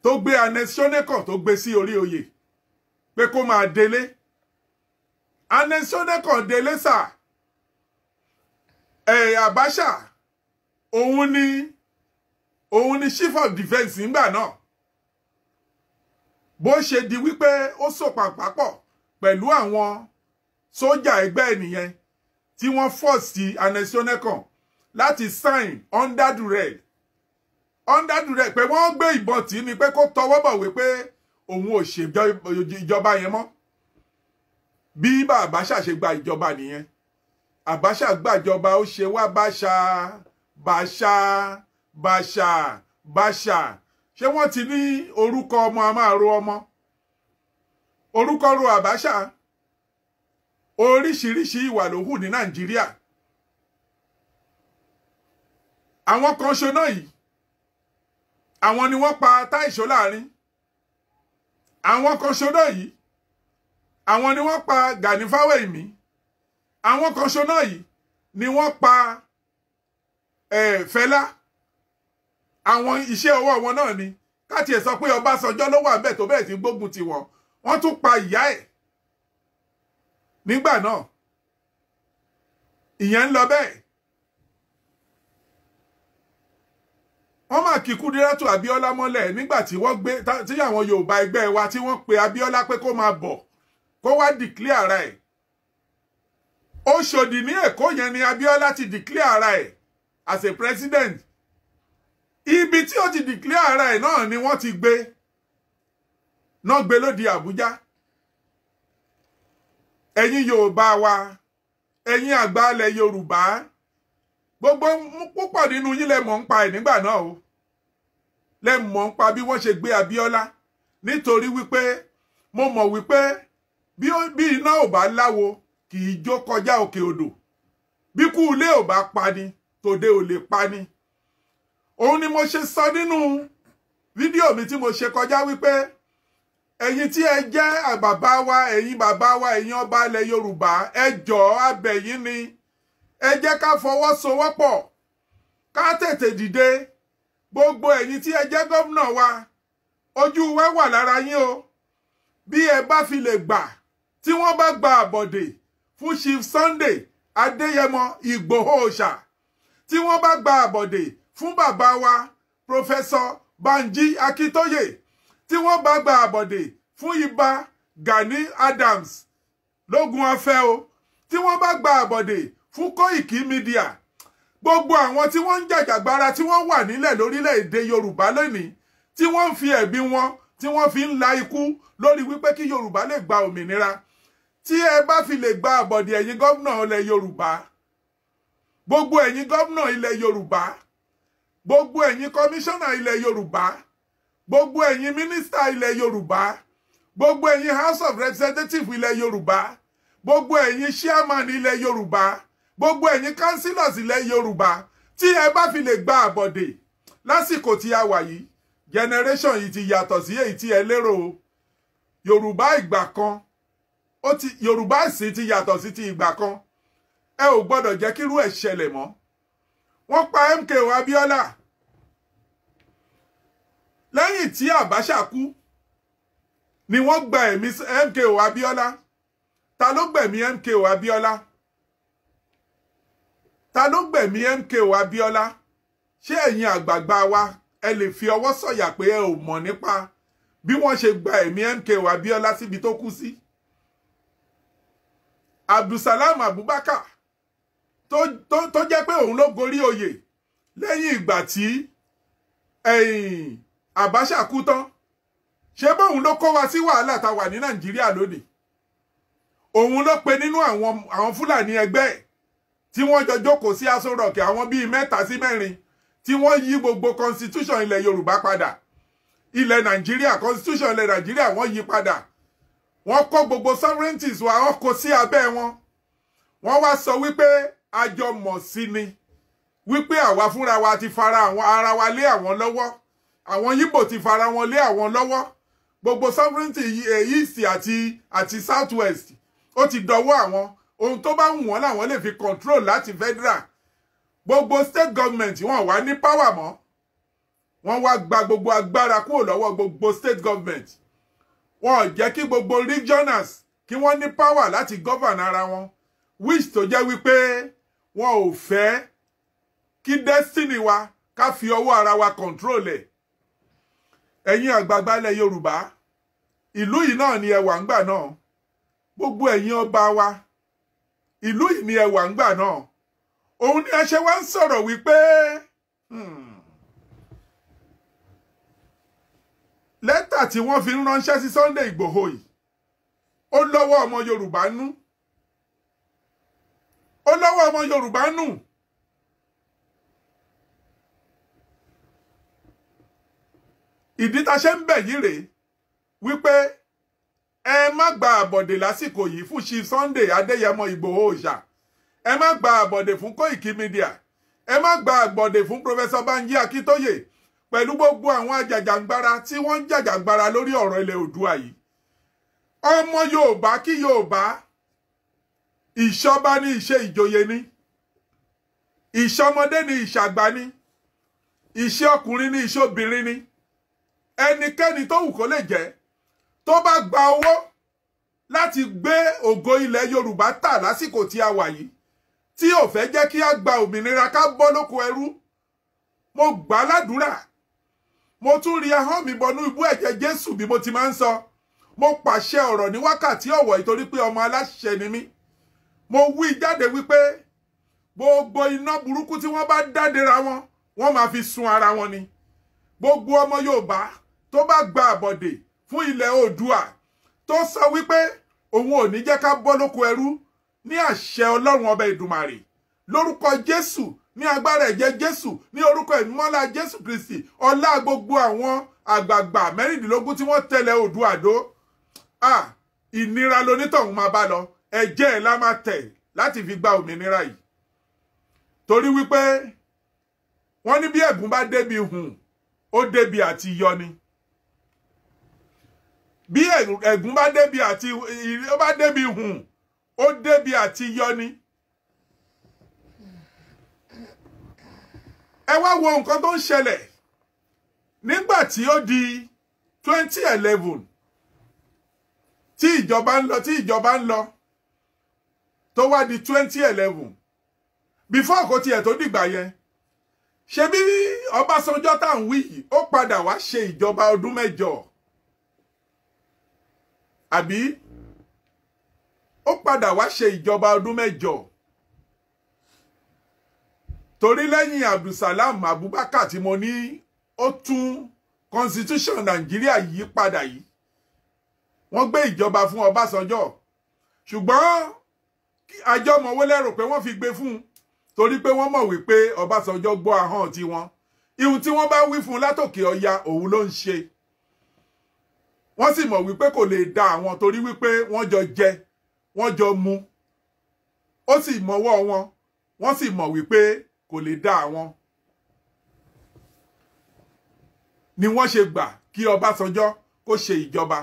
tó gbé Anẹ́sọ́nẹ́kàn tó gbé sí orí oyè pé kó máa délé Anẹ́sọ́nẹ́kàn délé sà Abacha òun ni chief of defence nígbà náà bó ṣe di wípé ó sòpàpà pọ̀ pẹ̀lú àwọn sójà ẹgbẹ́ ènìyàn tí wọ́n force Anẹ́sọ́nẹ́kàn láti sign under duress pé wọ́n gbé ìbọn tì ní pé kó tọwọ́ bọ̀wé pé òun ò ṣe ìjọba yẹn mọ́ bí Abacha ṣe gba ìjọba nìyẹn Abacha gbàjọba ó ṣe wá Baṣà ṣé wọ́n ti ní orúkọ ọmọ a máa ro ọmọ orúkọ ro Abacha oríṣiríṣi ìwà ló hù ní Nàìjíríà àwọn kan ṣoná yìí àwọn ni wọ́n pa Táìṣó láàrin àwọn kan ṣoná yìí àwọn ni wọ́n pa Gani Fáwẹ́hìnmí àwọn kan ṣoná yìí ni wọ́n pa Fẹlá àwọn iṣẹ́ ọwọ́ wọn náà ni káti ẹ̀ sọ pé Ọbásanjọ́ ló wà bẹ́ẹ̀ tó bẹ́ẹ̀ tí gbógun ti wọn wọ́n tún pa ìyá ẹ̀ nígbà náà ìyẹn ń lọ bẹ́ẹ̀ wọ́n máa kí Kúdírátù Abíọ́lá mọ́lẹ̀ nígbà tí wọ́n gbé tí àwọn Yorùbá ẹgbẹ́ wa tí wọ́n pe Abíọ́lá pé kó máa bọ̀ kó wá declare ara ẹ̀. Òṣòdì ní Èkó yẹn ni Abíọ́lá ti declare ara ẹ̀ as a president. Ibi tí ó ti declare ara ẹ̀ náà ni wọ́n ti gbé náà gbé lódi Àbújá. Ẹ̀yin Yorùbá wa, ẹ̀yin àgbàlẹ̀ Yorùbá, gbogbo púpọ̀ nínú yín lẹ mọ̀ ń pa ẹ̀ nígbà náà o. Lẹ mọ̀ ń pa bí wọ́n ṣe gbé Abíọ́lá nítorí wípé mo mọ̀ wípé bí iná ò bá láwo kì í jó kọjá òkè odò. Bí kú ilé ò bá pani, tòde ò lè pani. Òun ni mo ṣe sọ nínú fídíò mi tí mo ṣe kọjá wípé ẹ̀yin tí ẹ jẹ́ bàbá wa, ẹ̀yin bàbá wa, ẹ̀yin ọba ilẹ̀ Yorùbá, ẹ jọ̀ọ́ a bẹ̀ yín ni. Ẹ jẹ́ ká fọwọ́sowọ́pọ̀ ká tètè dìde. Gbogbo ẹ̀yin tí ẹ jẹ́ gómìnà wa, ojú wa wà lára yín o. Bí ẹ bá fi lè gbà tí wọ́n bá gba àbọ̀dè fún Chief Sunday Adéyẹmọ Ìgbòho Òòṣà, tí wọ́n bá gba àbọ̀dè fún bàbá wa Professor Banji Akíntóyè, tí wọ́n bá gba àbọ̀dè fún Ìbà Gani Adams lógun afẹ́ o, tí wọ́n bá gba àbọ̀dè fún Koiki Media, gbogbo àwọn tí wọ́n ń jàjàgbara tí wọ́n wà nílẹ̀ lórílẹ̀-èdè Yorùbá lónìí, tí wọ́n ń fi ẹ̀bi wọn tí wọ́n fi ń la ikú lórí wípé kí Yorùbá lè gba òmìnira, tí ẹ bá fi lè gba àbọ̀dè ẹ̀yin gómìnà ilẹ̀ Yorùbá, gbogbo ẹ̀yin gómìnà ilẹ̀ Yorùbá, gbogbo ẹ̀yin kọmíṣánná ilẹ̀ Yorùbá, gbogbo ẹ̀yin mínísítà ilẹ̀ Yorùbá, gbogbo ẹ̀yin House of Representatives ilẹ̀ Yorùbá, gbogbo ẹ̀yin chairman ilẹ̀ Yorùbá, gbogbo ẹ̀yin councillors ilẹ̀ Yorùbá, tí ẹ bá fi lè gba àbọ̀dè lásìkò tí a wà yìí, generation yìí ti yàtọ̀ sí èyí tí ẹ lérò o. Yorùbá ìgbà kan Yorùbá sì ti yàtọ̀ sí ti ìgbà kan. Ẹ ò gbọ́dọ̀ jẹ́ kírú ẹ̀ ṣẹlẹ̀ mọ́. Wọ́n pa MKO Abíọ́lá lẹ́yìn tí Abacha kú ni wọ́n gba ẹ̀mí MKO Abíọ́lá. Ta ló gbẹ̀mí MKO Abíọ́lá? Ta ló gbẹ̀mí MKO Abíọ́lá? Ṣé ẹ̀yin àgbààgbà wa ẹ lè fi ọwọ́ sọ̀yà pé ẹ ò mọ̀ nípa bí wọ́n ṣe gba ẹ̀mí MKO Abíọ́lá síbi tó kú sí? Abdulsalam Abubakar tó jẹ́ pé òun ló gorí oyè lẹ́yìn ìgbà tí Abacha kú tán, ṣé bóun ló kó wa sí wàhálà tá wà ní Nàìjíríà lónìí? Òun ló pe nínú àwọn Fúlàní ẹgbẹ́ ẹ̀ tí wọ́n jọ jókòó sí Aso Rock, àwọn bíi 3 sí 4 tí wọ́n yí gbogbo constitution ilẹ̀ Yorùbá padà. Ilẹ̀ Nàìjíríà, constitution ilẹ̀ Nàìjíríà wọ́n yí padà. Wọ́n kó gbogbo sovereignties wa, wọ́n kó sí abẹ́ wọn. Wọ́n wá sọ wípé àjọ mọ̀ sí ni, wípé àwa fúnra wa ti fara ara wa lé àwọn lọ́wọ́. Àwọn Yíbò ti fara wọn lé àwọn lọ́wọ́. Gbogbo sovereignty east àti south west ó ti dọwọ́ àwọn. Ohun tó bá wù wọ́n làwọn lè fi control láti federal. Gbogbo state government wọ́n wá ní power mọ́. Wọ́n wá gba gbogbo agbára kúrò lọ́wọ́ gbogbo state government. Wọ́n jẹ́ kí gbogbo regionals kí wọ́n ní power láti govern ara wọn, which tó jẹ́ wípé wọn ò fẹ́ kí destiny wa ká fi ọwọ́ ara wa control ẹ̀. Ẹ̀yin àgbààgbà ilẹ̀ Yorùbá, ìlú yìí náà ni ẹ wà ńgbà náà. Gbogbo ẹ̀yin ọba wa, ìlú yìí ni ẹ wà ńgbà náà. Òun ni ẹ ṣe wá ń sọ̀rọ̀ wípé lẹ́tà tí wọ́n fi ń ránṣẹ́ sí Sunday Ìgbòho yìí ó lọ́wọ́ ọmọ Yorùbá nú. Ó lọ́wọ́ ọmọ Yorùbá nú. Ìdí tá ṣe ń bẹ̀ yìí rèé wípé ẹ má gba àbọ̀dè lásìkò yìí fún Chief Sunday Adéyẹmọ Ìgbòho Òòṣà. Ẹ má gba àbọ̀dè fún Koiki Media. Ẹ má gba àbọ̀dè fún Professor Banji Akíntóyè pẹ̀lú gbogbo àwọn ajàjàngbara tí wọ́n ń jàjàngbara lórí ọ̀rọ̀ ilẹ̀ Oòduà yìí. Ọmọ Yorùbá kí Yorùbá, ìṣọba ní ìṣe ìjòyè ni, ìṣọmọdé ní ìṣàgbà ni, ìṣe ọkùnrin ní ìṣe obìnrin ni. Ẹnikẹ́ni tó wù kó lè jẹ́ tó bá gba owó láti gbé ògo ilẹ̀ Yorùbá tà lásìkò tí a wà yìí, tí ò fẹ́ jẹ́ kí a gba òmìnira ká bọ́ lóko ẹrú, mo gbà á ládùúrà, mo tún rí ahọ́n mi bọnú ibú ẹ̀jẹ̀ Jésù bí mo ti máa ń sọ. Mo pàṣẹ ọ̀rọ̀ ní wákàtí ọ̀wọ̀ ìtorí pé ọmọ aláṣẹ ni mí. Mo wí jáde wípé gbogbo iná burúkú tí wọ́n bá dádera wọn, wọ́n máa fi sun ara wọn ni. Gbogbo ọmọ Yorùbá tó bá gba àbọ̀dè fún ilẹ̀ Oòduà tó sọ wípé òun ò ní jẹ́ ká bọ́ lóko ẹrú, ní àṣẹ Ọlọ́run ọba Èdùmàrè, lórúkọ Jésù, ní agbára ẹ̀jẹ̀ Jésù, ní orúkọ ìmọ́lá Jésù Kristi, ọlá gbogbo àwọn àgbààgbà 16 tí wọ́n tẹ̀lé Oòduà dó. Ìnira lonítọ̀hún máa bá lọ, ẹ̀jẹ̀ ẹ̀ la máa tẹ̀ láti fi gba òmìnira yìí. Torí wípé wọ́n ní bí ẹ̀gún bá débi hùn, ó débi àti yọ ni. Bí ẹ̀gún bá débi àti ó bá débi hùn, ó débi àti yọ ni. Ẹ wá wo nǹkan tó ń ṣẹlẹ̀ nígbà tí ó di 2011 tí ìjọba ń lọ tó wá di 2011 before kò tiẹ̀ tó dìgbà yẹn. Ṣé bí Ọbásanjọ́ tá ń wí yìí ó padà wá ṣe ìjọba ọdún 8. Àbí ó padà wá ṣe ìjọba ọdún 8. Torí lẹ́yìn Abdulsalam Abubakar tí mo ní ó tún constitution Nàìjíríà yí padà yìí, wọ́n gbé ìjọba fún Ọbásanjọ́. Ṣùgbọ́n àjọmọ̀wé lérò pé wọ́n fi gbé fún un torí pé wọ́n mọ̀ wípé Ọbásanjọ́ gbọ́ ahọ́n tiwọn. Ihun tí wọ́n bá wí fún látòkè ọya òun ló ń ṣe. Wọ́n sì mọ̀ wípé kò lè da àwọn torí wípé wọ́n jọ jẹ, wọ́n jọ mu. Ó sì mọwọ́ wọn, wọ́n sì mọ̀ wípé kò lè dá àwọn. Ni wọ́n ṣe gbà kí Ọbásanjọ́ kó ṣe ìjọba.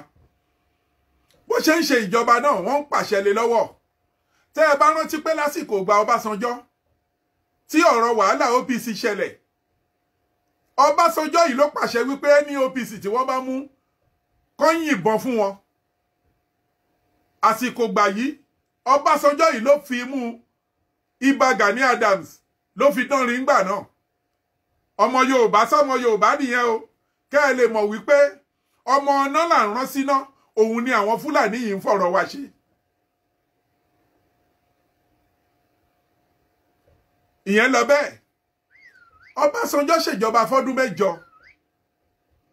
Bó ṣe ń ṣe ìjọba náà wọ́n ń pàṣẹ lé lọ́wọ́. Tẹ́ ẹ bá rántí pé lásìkò gba Ọbásanjọ́ tí ọ̀rọ̀ wàhálà OPC ṣẹlẹ̀, Ọbásanjọ́ yìí ló pàṣẹ wípé ní OPC tí wọ́n bá mú kó yìnbọn fún wọn. Àsìkò gbà yìí Ọbásanjọ́ yìí ló fi mú Ìbà Gani Adams ló fi dán rí ngbà náà. Ọmọ Yorùbá sọmọ Yorùbá nìyẹn o. Kẹ́ ẹ lè mọ̀ wípé ọmọ ọ̀nà là ń rán síná, òun ni àwọn Fúlàní yìí ń fọ̀rọ̀ wá ṣe. Ìyẹn lọ bẹ́ẹ̀. Ọbásanjọ́ ṣèjọba fọ́dún 8.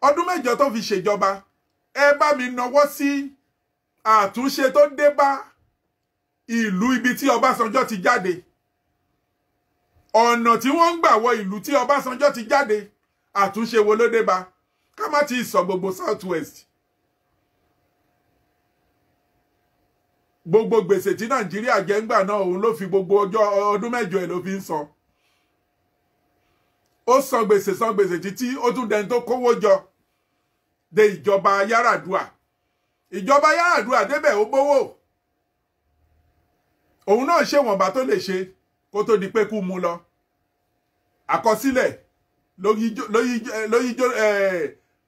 Ọdún 8 tó fi ṣèjọba, ẹ bá mi nawọ́ sí àtúnṣe tó dé bá ìlú ibi tí Ọbásanjọ́ ti jáde. Ọ̀nà tí wọ́n ń gbà wọ ìlú tí Ọbásanjọ́ ti jáde, àtúnṣe wo ló dé bá? Ká má ti sọ gbogbo South West. Gbogbo gbèsè tí Nàìjíríà jẹ ńgbà náà òun ló fi gbogbo ọdún 8 ẹ̀ ló fi ń san. Ó san gbèsè títí ó tún dẹni tó kówó jọ de ìjọba Yar'Adua. Ìjọba Yar'Adua débẹ̀ ó gbówó. Òun náà ṣe wọ̀nba tó lè ṣe kó tó di pé kú mú lọ. Àkọsílẹ̀ lóyí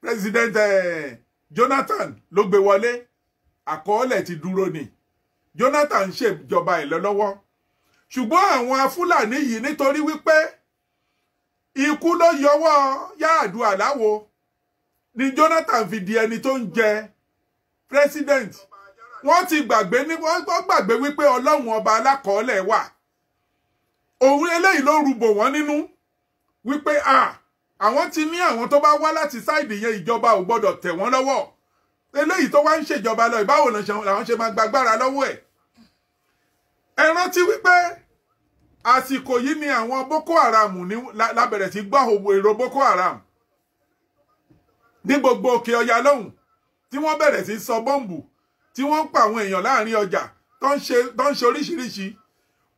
President Jonathan ló gbé wọlé. Àkọọ́lẹ̀ ti dúró ni. Jonathan ṣèjọba ẹ̀ lọ́wọ́. Ṣùgbọ́n àwọn Fúlàní yìí nítorí wípé ikú ló yọwọ́ Yar'Adua láwo ni Jonathan fi di ẹni tó ń jẹ president. Wọ́n ti gbàgbé wípé Ọlọ́run ọba alákọọ́lẹ̀ wà. Òun eléyìí ló rúbò wọ́n nínú wípé àwọn ti ní àwọn tó bá wá láti sáìdì yẹn ìjọba ò gbọ́dọ̀ tẹ̀ wọ́n lọ́wọ́. Eléyìí tó wá ń ṣèjọba lọ ìbáwo làwọn ṣe máa gbàgbára lọ́wọ́ ẹ̀. Ẹ rántí wípé àsìkò yìí ni àwọn Boko Haram ní lábẹ̀rẹ̀ sí gbọ́ èrò Boko Haram ní gbogbo òkè ọya lọ́hùn, tí wọ́n bẹ̀rẹ̀ sí sọ bọ́ǹbù, tí wọ́n ń pa àwọn èèyàn láàrin ọjà tó ń ṣe oríṣiríṣi.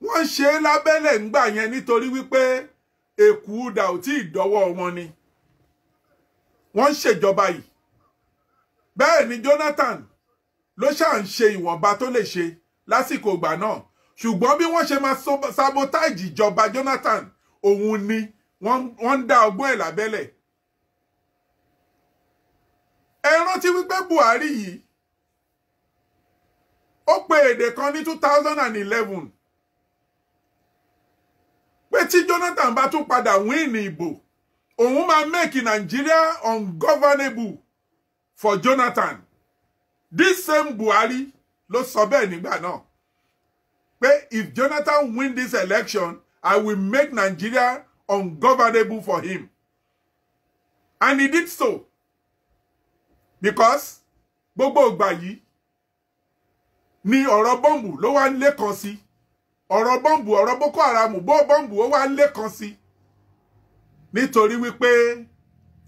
Wọ́n ṣe é lábẹ́lẹ̀ ńgbà yẹn nítorí wípé èkú dà ò tí ì dọ́wọ́ wọn ni. Wọ́n ń ṣèjọba yìí. Bẹ́ẹ̀ ni Jonathan ló ṣáà ń ṣe ìwọ̀nba tó lè ṣe lásìkò ìgbà náà. Ṣùgbọ́n bí wọ́n ṣe máa sabotage ìjọba Jonathan, òun ni wọ́n ń dá ọgbọ́n ẹ̀ lábẹ́lẹ̀. Ẹ rántí wípé Buhari yìí ó pe èdè kan ní 2011 pé tí Jonathan bá tún padà win ìbò òun máa make Nigeria ungovernable for Jonathan. This same Buhari ló sọ bẹ́ẹ̀ nígbà náà pé if Jonathan win this election, I will make Nigeria ungovernable for him. And he did so. Because gbogbo ìgbà yìí ni ọ̀rọ̀ bọ́ǹbù ló wá ń lékan sí. Ọ̀rọ̀ bọ́ǹbù, ọ̀rọ̀ Boko Haram, bọ́ǹbù ó wá ń lékan sí. Nítorí wípé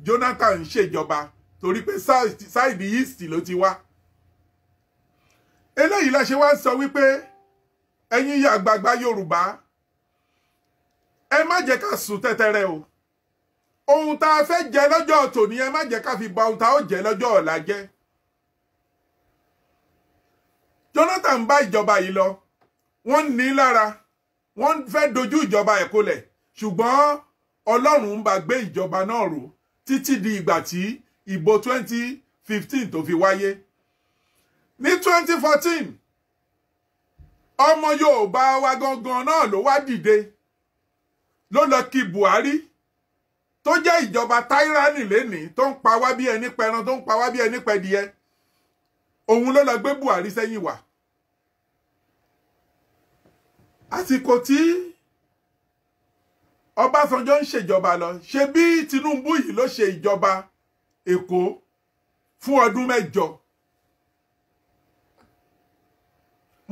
Jonathan ń ṣèjọba torí pé sáìdì east ló ti wá. Eléyìí la ṣe wá sọ wípé ẹ̀yin àgbààgbà Yorùbá ẹ má jẹ́ ká sùn tẹ́tẹ́rẹ́ o. Ohun tá a fẹ́ jẹ lọ́jọ́ tòní ẹ má jẹ́ ká fi ba ohun tá ó jẹ lọ́jọ́ ọ̀la jẹ́. Jonathan bá ìjọba yìí lọ, wọ́n ní lára, wọ́n fẹ́ dojú ìjọba ẹ̀ kolẹ̀, ṣùgbọ́n Ọlọ́run ń bá gbé ìjọba náà ró títí di ìgbà tí ìbò 2015 tó fi wáyé. Ní 2014, ọmọ Yorùbá wa gangan náà ló wá dìde, ló lọ kí Buhari tó jẹ́ ìjọba tyranny lénìí tó ń pa wá bí ẹni pẹran tó ń pa wá bí ẹni pẹdìẹ. Òun ló lọ gbé Buhari sẹ́yìn wá. Àsìkò tí Ọbásanjọ́ ń ṣèjọba lọ, ṣe bí Tinubu yìí ló ṣe ìjọba Èkó fún ọdún 8.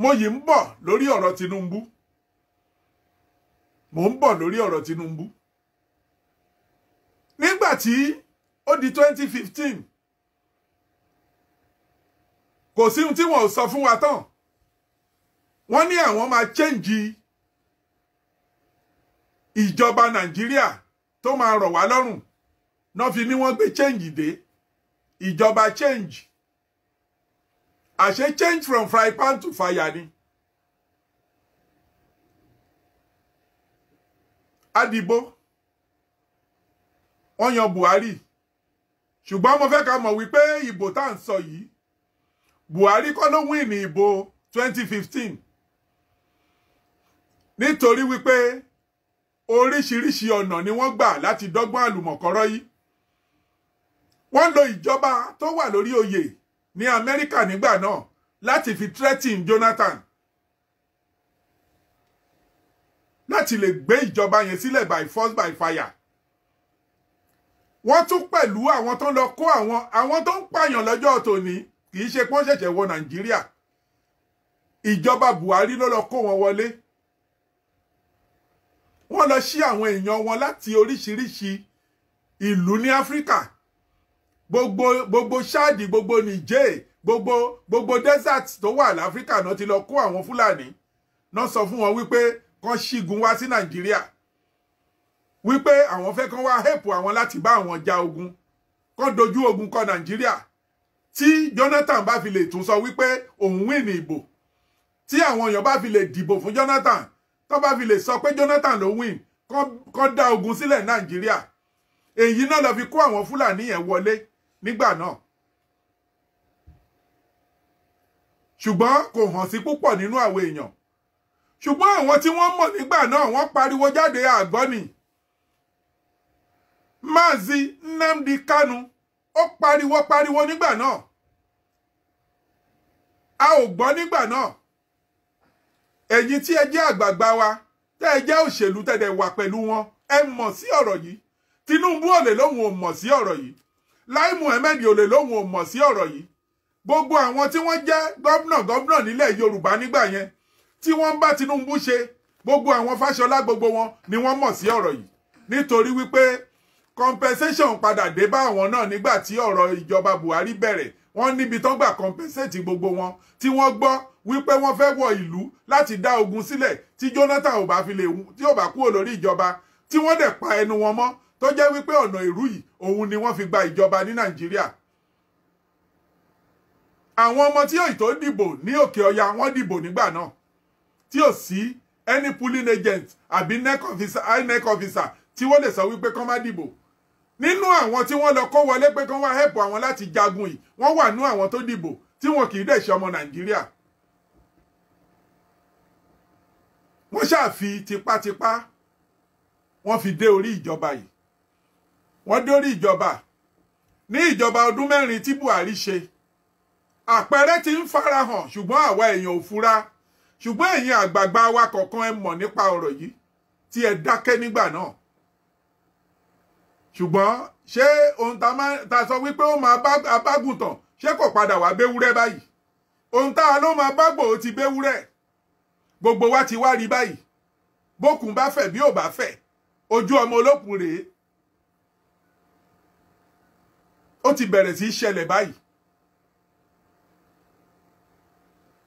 Mo yìí ń bọ̀ lórí ọ̀rọ̀ Tinubu. Mo ń bọ̀ lórí ọ̀rọ̀ Tinubu. Nígbà tí ó di 2015, kò sí ohun tí wọ́n ò sọ fún wa tán. Wọ́n ní àwọn máa change ìjọba Nàìjíríà tó máa rọ̀ wá lọ́rùn. Náà fi ní wọ́n gbé change dé. Ìjọba change. Àṣé change from fry pan to fire ni. Àdìbò wọ́n yan Buhari. Ṣùgbọ́n mo fẹ́ ká mọ̀ wípé ìbò tá ń sọ yìí, Buhari kọ́ ló win ní ìbò 2015. Nítorí wípé oríṣiríṣi ọ̀nà ni wọ́n gbà láti dọ́gbọ́n àlùmọ̀kọ́rọ́ yìí. Wọ́n lo ìjọba tó wà lórí oyè ní Amẹ́ríkà nígbà náà láti fi threaten Jonathan. Láti lè gbé ìjọba yẹn sílẹ̀ by force by fire. Wọ́n tún pẹ̀lú àwọn tó lọ kó àwọn tó ń pààyàn lọ́jọ́ tòní kì í ṣe pé wọ́n ṣẹ̀ṣẹ̀ wọ Nàìjíríà. Ìjọba Buhari ló lọ kó wọn wọlé. Wọ́n lọ ṣí àwọn èèyàn wọn láti oríṣiríṣi ìlú ní Áfíríkà. Gbogbo Ṣáàdì, gbogbo Niger, gbogbo desert tó wà l'Áfíríkà náà ti lọ kó àwọn Fúlàní. Náà sọ fún wọn wípé kán ṣígun wá sí Nàìjíríà. Wípé àwọn fẹ́ kán wá help àwọn láti bá àwọn ja ogun. Kán dojú ogun kọ Nàìjíríà. Tí Jonathan bá fi lè tún sọ wípé òun win ní ìbò. Tí àwọn èèyàn bá fi lè dìbò fún Jonathan, tó bá fi lè sọ pé Jonathan ló win, kán dá ogun sílẹ̀ Nàìjíríà. Èyí náà lọ fi kó àwọn Fúlàní yẹn wọlé nígbà náà. Ṣùgbọ́n kò hàn sí púpọ̀ nínú àwọn èèyàn. Ṣùgbọ́n àwọn tí wọ́n mọ̀ nígbà náà wọ́n pariwo jáde àgbọ́nì. Mazi Nnamdi Kanu ó pariwo nígbà náà. A ò gbọ́ nígbà náà. Ẹ̀yin tí ẹ jẹ́ àgbààgbà wa, tẹ́ ẹ jẹ́ òṣèlú tẹ́ dẹ̀ wà pẹ̀lú wọn, ẹ mọ̀ sí ọ̀rọ̀ yìí. Tinubu ò lè lóhùn ò mọ̀ sí ọ̀rọ̀ yìí. Lai Muhammed ò lè lóhùn ò mọ̀ sí ọ̀rọ̀ yìí. Gbogbo àwọn tí wọ́n jẹ́ gọ́vnà nílẹ̀ Yorùbá nígbà yẹn, tí wọ́n bá Tinubu ṣe, gbogbo àwọn Fáṣọlá gbogbo wọn ni wọ́n mọ̀ sí ọ̀rọ̀ yìí. Nítorí wípé compensation padà dé bá àwọn náà nígbà tí ọ̀rọ̀ ìjọba Buhari bẹ̀rẹ̀. Wọ́n níbi tán gbà compensate gbogbo wọn tí wọ́n gbọ́ wípé wọ́n fẹ́ wọ ìlú láti dá ogun sílẹ̀ tí Jonathan ò bá kúrò lórí ìjọba, tí wọ́n dẹ̀ pa ẹnu wọn mọ́ tó jẹ́ wípé ọ̀nà ìrú yìí òun ni wọ́n fi gba ìjọba ní Nàìjíríà. Àwọn ọmọ tí yóò tó dìbò ní Òkè Ọya wọ́n dìbò nígbà náà tí ò sí any polling agent àbí INEC officer tí wọ́n lè sọ wípé kán má dìbò. Nínú àwọn tí wọ́n lọ kó wọlé pé kán wá help àwọn láti jagun yìí, wọ́n wà nú àwọn tó dìbò tí wọn kì í dẹ̀ ṣe ọmọ Nàìjíríà. Wọ́n ṣáà fi tipátipá wọ́n fi dé orí ìjọba yìí. wọ́n dórí ìjọba ní ìjọba ọdún 4 tí Buhari ṣe àpẹẹrẹ ti ń farahàn ṣùgbọ́n àwa èèyàn ò fura ṣùgbọ́n ẹ̀yin àgbààgbà wa kọ̀ọ̀kan ẹ mọ̀ nípa ọ̀rọ̀ yìí tí ẹ dákẹ́ nígbà náà ṣùgbọ́n ṣé ohun ta sọ wípé ó máa abágùntàn ṣé kò padà wá béwúrẹ́ báyìí ohun tá a ló máa bágbò ó ti béwúrẹ́ gbogbo wa ti wá rí báyìí bókun bá fẹ̀ bí ò bá fẹ̀ ojú ọmọ olókùn rèé ó ti bẹ̀rẹ̀ sí í ṣẹlẹ̀ báyìí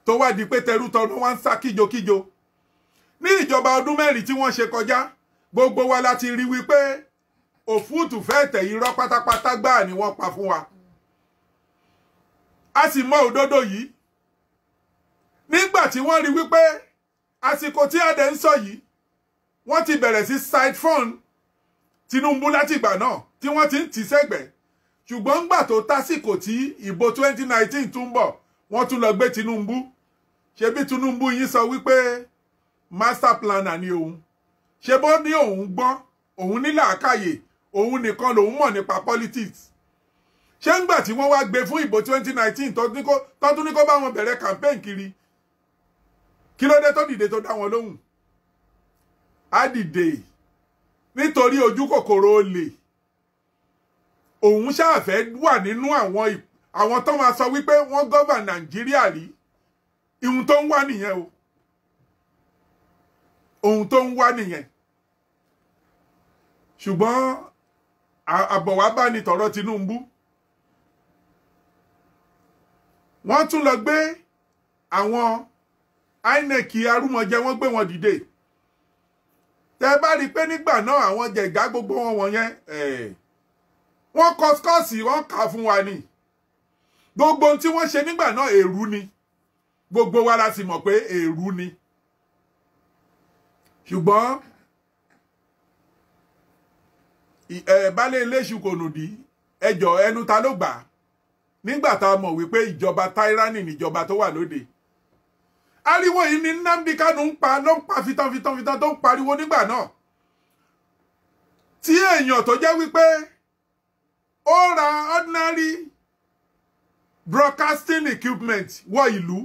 tó wá di pé tẹrútọrọ wá ń sá kíjokíjo ní ìjọba ọdún 4 tí wọ́n ṣe kọjá gbogbo wa láti rí wípé òfúùtù fẹ́ tẹ̀ irọ́ pátápátá gbáà ni wọ́n pa fún wa a sì mọ òdodo yìí nígbà tí wọ́n rí wípé àsìkò tí adé ń sọ yìí wọ́n ti bẹ̀rẹ̀ sí side phone Tinubu látìgbà náà tí wọ́n ti ń tì sẹ́gbẹ̀ẹ́ ṣùgbọ́n ńgbà tó tásìkò tí ìbò 2019 tún bọ̀ wọ́n tún lọ gbé Tinubu ṣebí Tinubu yìí sọ wípé master planner ni òun ṣe bó ní òun gbọ́n òun ní làákàyè òun nìkan lòun mọ̀ nípa politics ṣé ńgbà tí wọ́n wá gbé fún ìbò 2019 tó tún ní kó bá wọn bẹ̀rẹ̀ campaign kiri kí ló dé tó dìde tó dá wọn lóhùn á dìde nítorí ojú kòkòrò olè òun ṣáàfẹ́ wà nínú àwọn tó máa sọ wípé wọ́n gọ́bà Nàìjíríà rí ihun tó ń wá nìyẹn o ohun tó ń wá nìyẹn ṣùgbọ́n àbọ̀wá bá ní tọ̀rọ̀ Tinubu wọ́n tún lọ gbé àwọn INEC arúmọjẹ wọ́n gbé wọn dìde tẹ́ bá rí pé nígbà náà àwọn jẹ̀gá gbogbo wọn wọ̀nyẹn wọ́n kọ skọ́ọ̀sì wọ́n kà fún wa ni gbogbo tí wọ́n ṣe nígbà náà èrú ni gbogbo wa la sì mọ̀ pé èrú ni ṣùgbọ́n baálé iléṣu kò nùdí ẹjọ́ ẹnu ta ló gbà nígbà tá a mọ̀ wípé ìjọba tyranny níjọba tó wà lóde ariwo yìí ni Nnamdi Kanu ń pa fitan tó ń pariwo nígbà náà tí èèyàn tó jẹ́ wípé ó ra ordinary broadcasting equipment wọ ìlú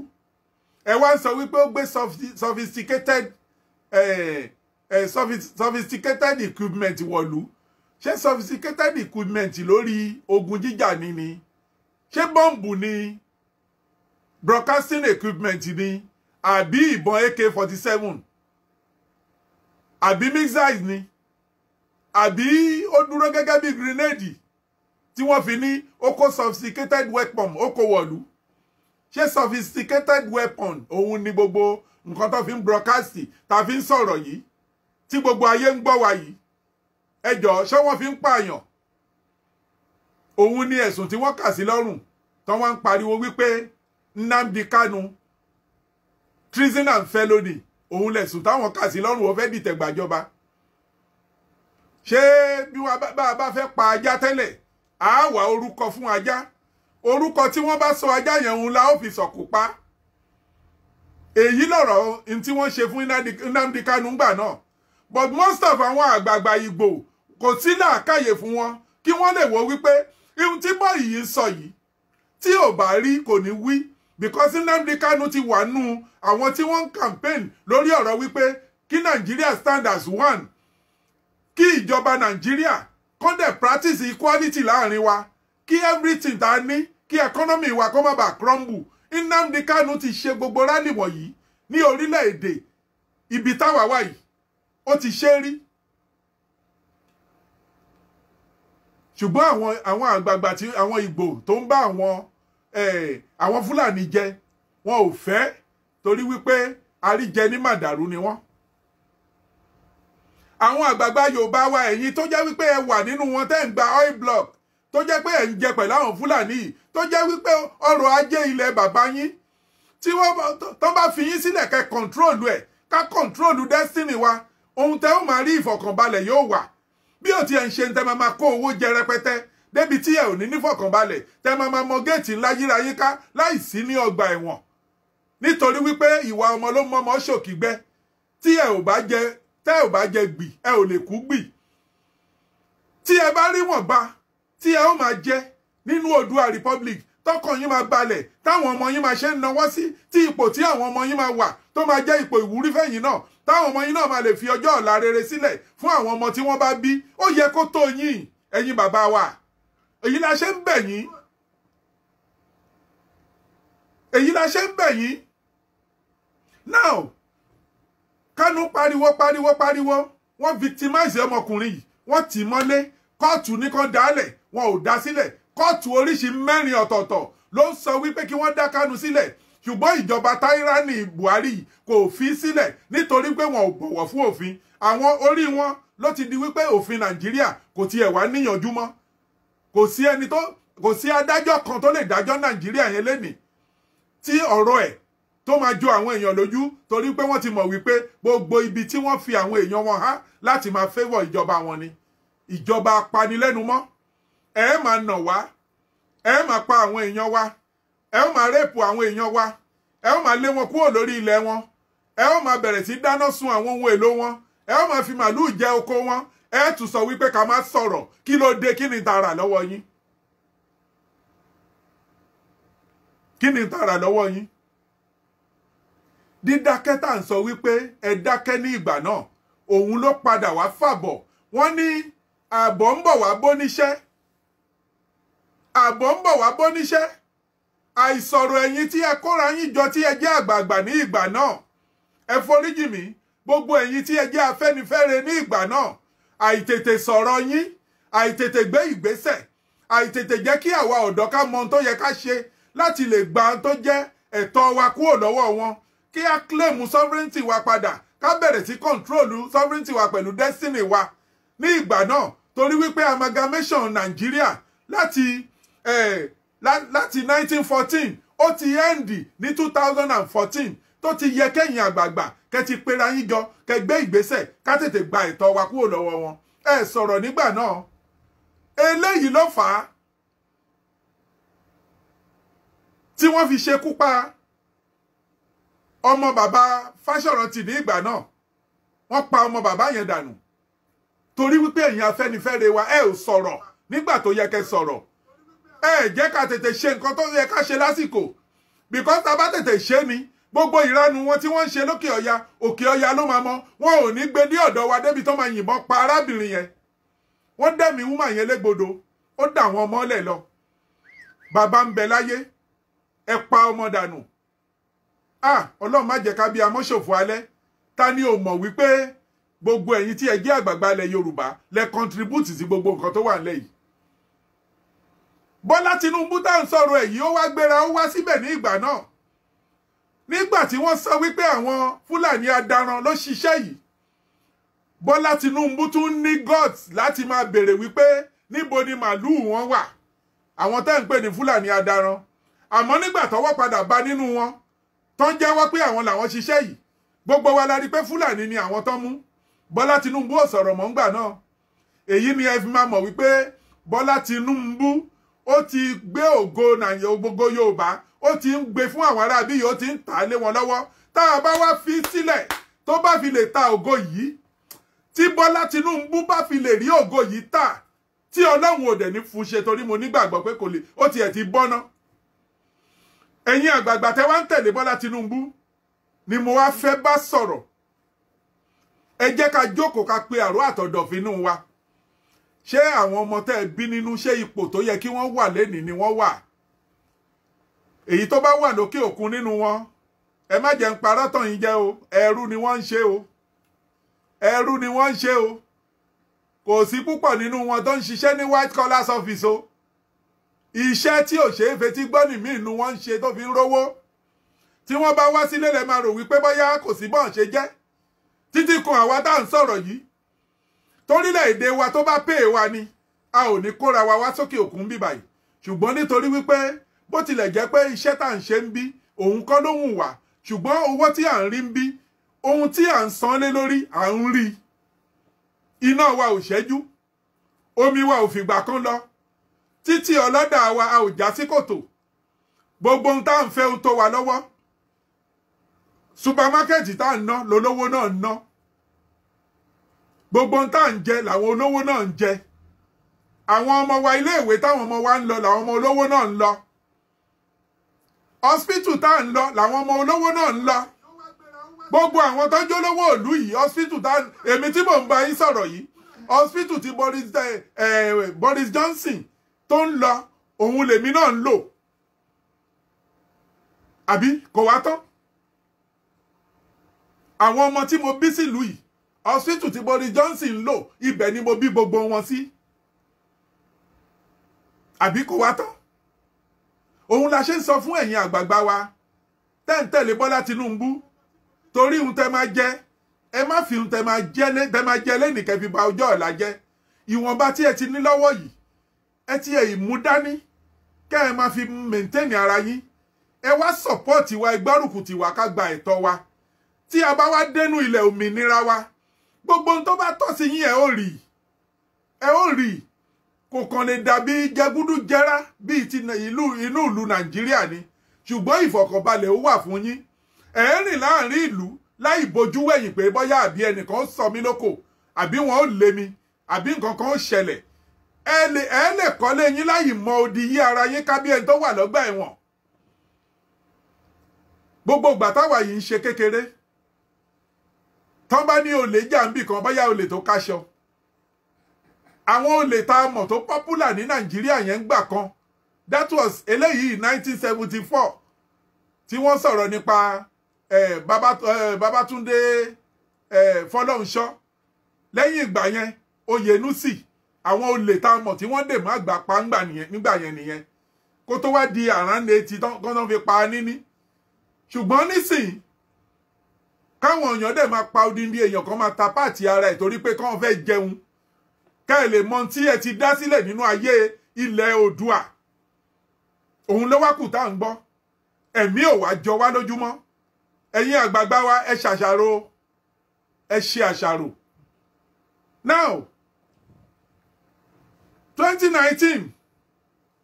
ẹ wá ń sọ wípé ó gbé sophisticated equipment wọ̀lú ṣé sophisticated equipment lórí ogun jíjà ni ṣé bọ́ǹbù ni broadcasting equipment ni àbí ìbọn AK-47 àbí missiles ni àbí ó dúró gẹ́gẹ́ bí grenade tí wọ́n fi ní ó kó sophisticated weapon ó kó wọ̀lú ṣé sophisticated weapon òun ni gbogbo nǹkan tó fi ń broadcast tá fi ń sọ̀rọ̀ yìí tí gbogbo ayé ń gbọ́ wa yìí ẹjọ́ ṣé wọ́n fi ń pààyàn òun ni ẹ̀sùn tí wọ́n kà sí lọ́rùn tó wọ́n ń pariwo wípé Nnamdi Kanu treason and felony òun lẹ̀sùn táwọn kà sí lọ́rùn ó fẹ́ dìtẹ̀ gbàjọba ṣé bí wọ́n bá fẹ́ pa ajá tẹ́lẹ̀ àá wá orúkọ fún ajá orúkọ tí wọ́n bá sọ ajá yẹn òun la ó fi sọ̀kò pa èyí lọ̀rọ̀ tí wọ́n ṣe fún Nnamdi Kanu gbà náà but most of àwọn àgbààgbà Ìgbò kò sí làákàyè fún wọn kí wọ́n lè wo wípé ihun tí bọ́ọ̀yì yìí ń sọ yìí tí ò bá rí kò ní wí because Nnamdi Kanu ti wà nù àwọn tí wọ́n ń campaign lórí ọ̀rọ̀ wípé kí Nàìjíríà stand as one kí ìjọba Nàìjíríà kó dẹ̀ practice equality láàrin wa kí everything tá a ní kí economy wa kó má bàa crumble Nnamdi Kanu ti ṣe gbogbo rally wọ̀nyí ní orílẹ̀-èdè ibi táwa wà yìí ó ti ṣe rí ṣùgbọ́n àwọn àgbààgbà tí àwọn Ìgbò tó ń bá àwọn Fúlàní jẹ wọn ò fẹ́ torí wípé àríjẹ ní màdàrú ni wọ́n àwọn àgbààgbà Yorùbá wa ẹ̀yin tó jẹ́ wípé ẹ wà nínú wọn tẹ́ ń gba oil block tó jẹ́ pé ẹ̀ ń jẹ pẹ̀lú àwọn Fúlàní yìí tó jẹ́ wípé ọrọ̀ ajé ilẹ̀ bàbá yín tí wọ́n tó bá fi yín sílẹ̀ kẹ́ kọ̀ǹtrólù ẹ̀ ká kọ̀ǹtrólù destiny wa ohun tẹ́ ó máa rí ìfọ̀kànbalẹ̀ yóò wà bí ò ti ẹ̀ ń ṣe tẹ́ máa kó owó jẹ rẹpẹtẹ débi tí ẹ ò ní nífọ̀kànbalẹ̀ tẹ́ máa mọ géètì ńlá yíra yín ká láì sí ní ọgbà ẹ̀wọ̀n nítorí wípé ìwà ọmọ ló mọ́mọ́ ṣòkìgbẹ́ tí ẹ ò bá jẹ gbì ẹ ò lè kú gbì tí ẹ bá rí wọ̀nba tí ẹ ó máa jẹ nínú Oòduà Republic tọkàn yín máa balẹ̀ táwọn ọmọ yín máa ṣe ń nawọ́ sí tí ipò tí àwọn ọmọ yín máa wà tó máa jẹ́ ipò ìwúrí fẹ̀yìn náà táwọn ọmọ yín náà máa lè fi ọjọ́ ọ̀la rere sílẹ̀ fún àwọn ọmọ tí wọ́n bá bí ó yẹ kó tó yín ẹ̀yin bàbá wa èyí la ṣe ń bẹ̀ yín èyí la ṣe ń bẹ̀ yín now Kánú pariwo wọ́n victimize ọmọkùnrin yìí wọ́n tì mọ́lé kóòtù ní kan dálẹ̀ wọn ò dá sílẹ̀ kóòtù oríṣi mẹ́rin ọ̀tọ̀ọ̀tọ̀ ló ń sọ wípé kí wọ́n dá Kánú sílẹ̀ ṣùgbọ́n ìjọba táíránì Buhari kò fi sílẹ̀ nítorí pé wọn ò bọ̀wọ̀ fún òfin àwọn orí wọn ló ti di wípé òfin Nàìjíríà kò tiẹ̀ wá níyànjú mọ́ kò sí adájọ́ kan tó lè dájọ́ Nàìjíríà yẹn lénìí tí ọ̀rọ̀ ẹ̀ tó máa jọ àwọn èèyàn lójú torí pé wọ́n ti mọ̀ wípé gbogbo ibi tí wọ́n fi àwọn èèyàn wọn há láti máa fẹ́wọ̀ ìjọba wọn ni ìjọba apanilẹ́numọ́ ẹ máa nà wá ẹ máa pa àwọn èèyàn wa ẹ máa rẹ́pù àwọn èèyàn wa ẹ máa lé wọn kúrò lórí ilẹ̀ wọn ẹ máa bẹ̀rẹ̀ sí dáná sun àwọn ohun èlò wọn ẹ máa fi màlúù jẹ oko wọn ẹ tún sọ wípé ká má sọ̀rọ̀ kí ló dé kí ni tààrà lọ́wọ́ yín kí ni tààrà lọ́wọ́ yín dídákẹ́ tá ń sọ wípé ẹ dákẹ́ ní ìgbà náà òun ló padà wá fàbọ̀ wọ́n ní àbọ̀ ń bọ̀ wá bóníṣẹ́ àbọ̀ ń bọ̀ wá bóníṣẹ́ àìsọ̀rọ̀ ẹ̀yin tí ẹ kóra yín jọ tí ẹ jẹ́ àgbààgbà ní ìgbà náà ẹ foríjì mí gbogbo ẹ̀yin tí ẹ jẹ́ afẹ́nifẹ́re ní ìgbà náà àìtètè sọ̀rọ̀ yín àìtètè gbé ìgbésẹ̀ àìtètè jẹ́ kí àwa ọ̀dọ́ ká mọ ohun tó yẹ ká ṣe láti lè gba ohun tó jẹ́ ẹ̀tọ́ wa kúrò lọ́wọ́ wọn kí a claim sovereignty wa padà ká bẹ̀rẹ̀ sí control sovereignty wa pẹ̀lú destiny wa ní ìgbà náà torí wípé amalgamation Nàìjíríà láti 1914 ó ti end ní 2014 tó ti yẹ kẹ́yìn àgbààgbà kẹ́ ti pera yín jọ kẹ́ gbé ìgbésẹ̀ ká tètè gba ẹ̀tọ́ wa kúrò lọ́wọ́ wọn ẹ sọ̀rọ̀ nígbà náà eléyìí ló fà á tí wọ́n fi ṣekú pa ọmọ bàbá Fáṣọ̀rántì ní ìgbà náà wọ́n pa ọmọ bàbá yẹn dànù torí wípé ẹ̀yin Afẹ́nifẹ́re wa ẹ ò sọ̀rọ̀ nígbà tó yẹ kẹ́ sọ̀rọ̀ ẹ jẹ́ ká tètè ṣe nǹkan tó yẹ ká ṣe lásìkò because tá bá tètè ṣe ni gbogbo ìranu wọn tí wọ́n ń ṣe lókè ọya òkè ọya ló máa mọ wọn ò ní gbé dé ọ̀dọ̀ wa débi tó máa yìnbọn pa arábìnrin yẹn wọ́n dẹ̀mí wúmà yẹn légbodò ó dà wọn mọ́lẹ̀ lọ bàbá ń bẹ láyé ẹ pa ọmọ dànù Ọlọ́run má jẹ́ ká bí amọ́ṣòfò alẹ́ ta ni ò mọ̀ wípé gbogbo ẹ̀yin tí ẹ jẹ́ àgbààgbà ilẹ̀ Yorùbá lẹ contribute sí gbogbo nǹkan tó wà nílẹ̀ yìí Bọ́lá Tinubu tá ń sọ̀rọ̀ èyí ó wá gbéra ó wá síbẹ̀ ní ìgbà náà nígbà tí wọ́n sọ wípé àwọn Fúlàní adaran ló ṣiṣẹ́ yìí Bọ́lá Tinubu tún ní guts láti máa béèrè wípé níbo ni màlúù wọn wà àwọn tẹ́ ń pè ní Fúlàní adaran àmọ́ nígbà tọ́wọ́ padà bá nínú wọn tó ń jẹ́wọ́ pé àwọn làwọn ṣiṣẹ́ yìí gbogbo wa la rí pé Fúlàní ni àwọn tó mú Bọ́lá Tinubu ò sọ̀rọ̀ mọ́ ńgbà náà èyí ni ẹ fi máa mọ̀ wípé Bọ́lá Tinubu ó ti gbé ògo gbogbo Yorùbá ó ti ń gbé fún àwọn aráabí yìí ó ti ń tà á lé wọn lọ́wọ́ tá a bá wá fi sílẹ̀ tó bá fi lè ta ògo yìí tí Bọ́lá Tinubu bá fi lè rí ògo yìí tà tí Ọlọ́run ò dẹ̀ ní fún ṣe torí mo nígbàgbọ́ pé kò lè ó tiẹ̀ ti bọ́ná ẹ̀yin àgbààgbà tẹ́ wá ń tẹ̀lé Bọ́lá Tinubu ni mo wá fẹ́ bá sọ̀rọ̀ ẹ jẹ́ ká jókòó ká pe àrò àtọ̀dọ̀fínú wa ṣé àwọn ọmọ tẹ́ bí nínú ṣé ipò tó yẹ kí wọ́n wà lénìí ni wọ́n wà èyí tó bá wà lókè òkun nínú wọn ẹ má jẹ́ ń parọ́ tàn yín jẹ́ o ẹrú ni wọ́n ń ṣe o ẹrú ni wọ́n ń ṣe o kò sí púpọ̀ nínú wọn tó ń ṣiṣẹ́ ní white collar office o iṣẹ́ tí ò ṣe é fetí gbọ́ nìmí inú wọn ń ṣe tó fi ń rówó tí wọ́n bá wá sílé lẹ máa rò wípé bóyá kò sí bọ́n ṣe jẹ́ títí kan àwa tá à ń sọ̀rọ̀ yìí torílẹ̀-èdè wa tó bá pè wá ni a ò ní kóra wa wá sókè òkun bí báyìí ṣùgbọ́n nítorí wípé bó tilẹ̀ jẹ́ pé iṣẹ́ tá à ń ṣe ń bí òun kọ́ ló wùn wá ṣùgbọ́n owó tí à ń rí ń bí ohun tí à ń san lé lórí à ń rí iná wa ò ṣẹ́jú omi wa ò fìgbà kan lọ títí ọlọ́dà wa a ò já sí kòtò gbogbo ohun tá à ń fẹ́ ohun tó wà lọ́wọ́ supamákẹ́ẹ̀tì tá à ń ná lólówó náà ń ná gbogbo ohun tá à ń jẹ làwọn olówó náà ń jẹ àwọn ọmọ wa ilé ìwé táwọn ọmọ wa ń lọ làwọn ọmọ olówó náà ń lọ. Hospital tá ń lọ làwọn ọmọ olówó náà ń lọ. Gbogbo àwọn tó jólówó ìlú yìí hospital tá èmi tí mò ń bá yín sọ̀rọ̀ yìí hospital tí Boris Johnson tó ń lọ òun lèmi náà ń lò. Àbí kò wá tán. Àwọn ọmọ tí mo bí sílùú yìí hospital tí Boris Johnson ń lò ibẹ̀ ni mo bí gbogbo wọn sí. Àbí kò wá tán. Òun la ṣe ń sọ fún ẹ̀yin àgbààgbà wa tẹ́ ń tẹ̀lé Bọ́lá Tinubu torí ohun tẹ́ máa jẹ ẹ má fi ohun tẹ́ máa jẹ lẹ́nìkẹ́ fi ba ọjọ́ ọ̀la jẹ́. Ìwọ̀nba tí ẹ ti ní lọ́wọ́ yìí ẹ ti ẹ̀ mú dání kẹ́ ẹ máa fi maintain ara yín. Ẹ wá support wa ìgbárùkù tiwa ká gba ẹ̀tọ́ wa. Tí a bá wá dénú ilẹ̀ òmìnira wa gbogbo ohun tó bá tọ́ sí yín ẹ ó rí kò kàn lè dàbí jẹgúdú jẹrá bíi ti inú ìlú Nàìjíríà ni ṣùgbọ́n ìfọ̀kànbalẹ̀ ó wà fún yín. Ẹ rìn láàrin ìlú láì bojú wẹ̀yìn pé bóyá àbí ẹnìkan sọ mí lóko àbí wọn ó lé mi àbí nǹkan kan ó ṣẹlẹ̀. Ẹ lè kọ́lé yín láì mọ odi yí ara yín ká bí ẹni tó wà lọ́gbà ẹ̀wọ̀n. Gbogbo ìgbà táwa yìí ń ṣe kékeré tán bá ní olè jà ń bì kan bóyá olè tó káṣọ. Àwọn olè tá a mọ̀ tó popular ní Nàìjíríà yẹn ń gbà kan that was eléyìí 1974 tí wọ́n sọ̀rọ̀ nípa Babátúndé Fọlọ́runṣọ́. Lẹ́yìn ìgbà yẹn Oyènúsì àwọn olè tá a mọ̀ tí wọ́n dè má gbà pa nígbà yẹn nìyẹn kó tó wá di àránlé tí tán fi pa níní. Ṣùgbọ́n nísìnyí káwọn èèyàn dẹ̀ máa pa odindi èèyàn kan máa ta páàtì ara ẹ̀ torí pé káwọn fẹ́ jẹun ká ẹ lè mọ tí ẹ ti dá sílẹ̀ nínú ayé ilẹ̀ Oòduà. Òun ló wá kù tá à ń gbọ́. Ẹ̀mí ò wá jọ wá lójúmọ́. Ẹ̀yin àgbààgbà wa ẹ ṣàṣàrò ẹ ṣe àṣàrò. Now 2019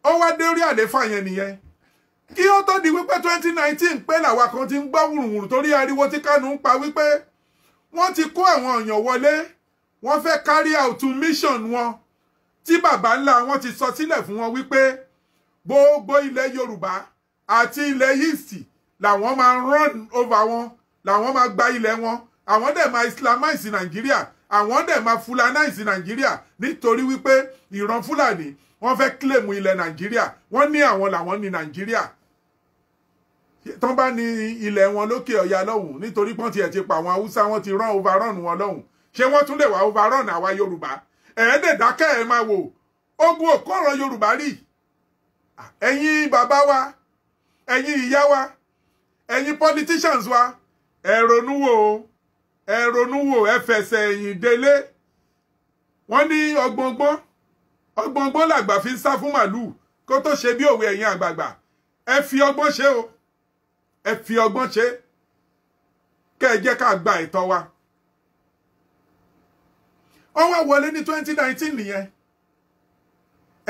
ó wá dé orí àléfà yẹn nìyẹn. Kí ó tó di wípé 2019 pé làwa kan ti ń gbọ́ wùrùwùrù torí ariwo tí Kánú ń pa wípé wọ́n ti kó àwọn èèyàn wọlé wọ́n fẹ́ carry out mission wọn tí bàbá ńlá wọn ti sọ sílẹ̀ fún wọn wípé gbogbo ilẹ̀ Yorùbá àti ilẹ̀ East làwọn máa run over wọn làwọn máa gba ilẹ̀ wọn àwọn dẹ̀ máa Islamize Nàìjíríà àwọn dẹ̀ máa Fulanize Nàìjíríà nítorí wípé ìran Fúlàní wọ́n fẹ́ claim ilẹ̀ Nàìjíríà wọ́n ní àwọn làwọn ní Nàìjíríà tán bá ní ilẹ̀ wọn lókè ọ̀yà lọ́hùn nítorí pọ́n tiẹ̀ ti pa àwọn Haúsá wọ́n ti rán overrun wọn lọ́hùn ṣé wọ́n tún lè wá overrun àwa Yorùbá ẹ̀ẹ́dẹ̀ dákẹ́ ẹ̀ máa wò ogun òkọ́rọ̀ Yorùbá rí ẹ̀yin bàbá wa ẹ̀yin ìyá wa ẹ̀yin politicians wa ẹ ronú wò ẹ fẹsẹ̀ ẹ̀yìn délé wọ́n ní ọgbọ̀ngbọ́n làgbà fi ń sá fún màlúù kó tó ṣe bí òwe ẹ̀yin àgbààgbà ẹ fi ọgbọ́n ṣe o ẹ fi ọgbọ́n ṣe kẹ́ ẹ jẹ́ ká gba ẹ̀tọ́ wa. Wọ́n wá wọlé ní 2019 nìyẹn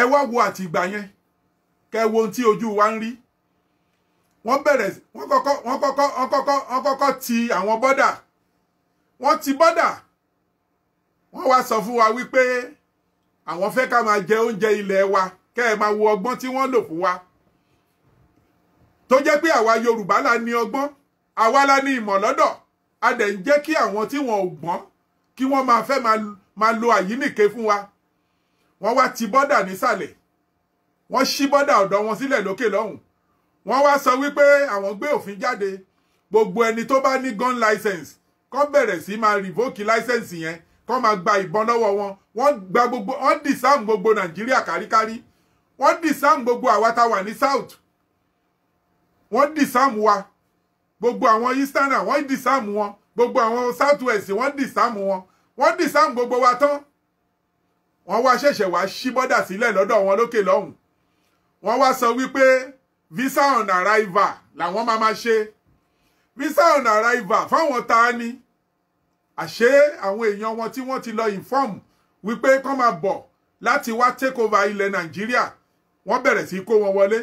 ẹ wá wo àtìgbà yẹn kẹ́ ẹ wo ohun tí ojú wa ń rí. Wọ́n bẹ̀rẹ̀ wọ́n kọ́kọ́ ti àwọn bọ́dà wọ́n ti bọ́dà wọ́n wá sọ fún wa wípé àwọn fẹ́ ká máa jẹ oúnjẹ ilẹ̀ wa kẹ́ ẹ máa wo ọgbọ́n tí wọ́n lò fún wa tó jẹ́ pé àwa Yorùbá la ní ọgbọ́n àwa la ní ìmọ̀ lọ́dọ̀ a dẹ̀ ń jẹ́ kí àwọn tí wọn ò gbọ́n kí wọ́n máa fẹ́ máa lo àyíníke fún wa. Wọ́n wá ti bọ́dà nísàlẹ̀ wọ́n ṣí bọ́dà ọ̀dọ̀ wọn sílẹ̀ lókè lọ́hùn wọ́n wá sọ wípé àwọn gbé òfin jáde gbogbo ẹni tó bá ní gun license kó bẹ̀rẹ̀ sí máa revoke license yẹn kó máa gba ìbọn lọ́wọ́ wọn wọ́n disarm gbogbo Nàìjíríà káríkárí wọ́n disarm gbogbo àwa tá wà ní south wọ́n disarm wa gbogbo àwọn easterner wọ́n disarm wọn gbogbo àwọn south west wọ́n disarm wọn wọ́n disarm gbogbo wa tán wọ́n wá ṣẹ̀ṣẹ̀ wá ṣí bọ́dà sílẹ̀ lọ́dọ̀ wọn lókè lọ́hùn wọ́n wá sọ wípé visa on arrival làwọn máa ṣe visa on arrival fáwọn ta ni àṣé àwọn èèyàn wọn tí wọ́n ti lọ inform wípé kán máa bọ̀ láti wá take over ilẹ̀ Nàìjíríà wọ́n bẹ̀rẹ̀ sí kó wọn wọlé.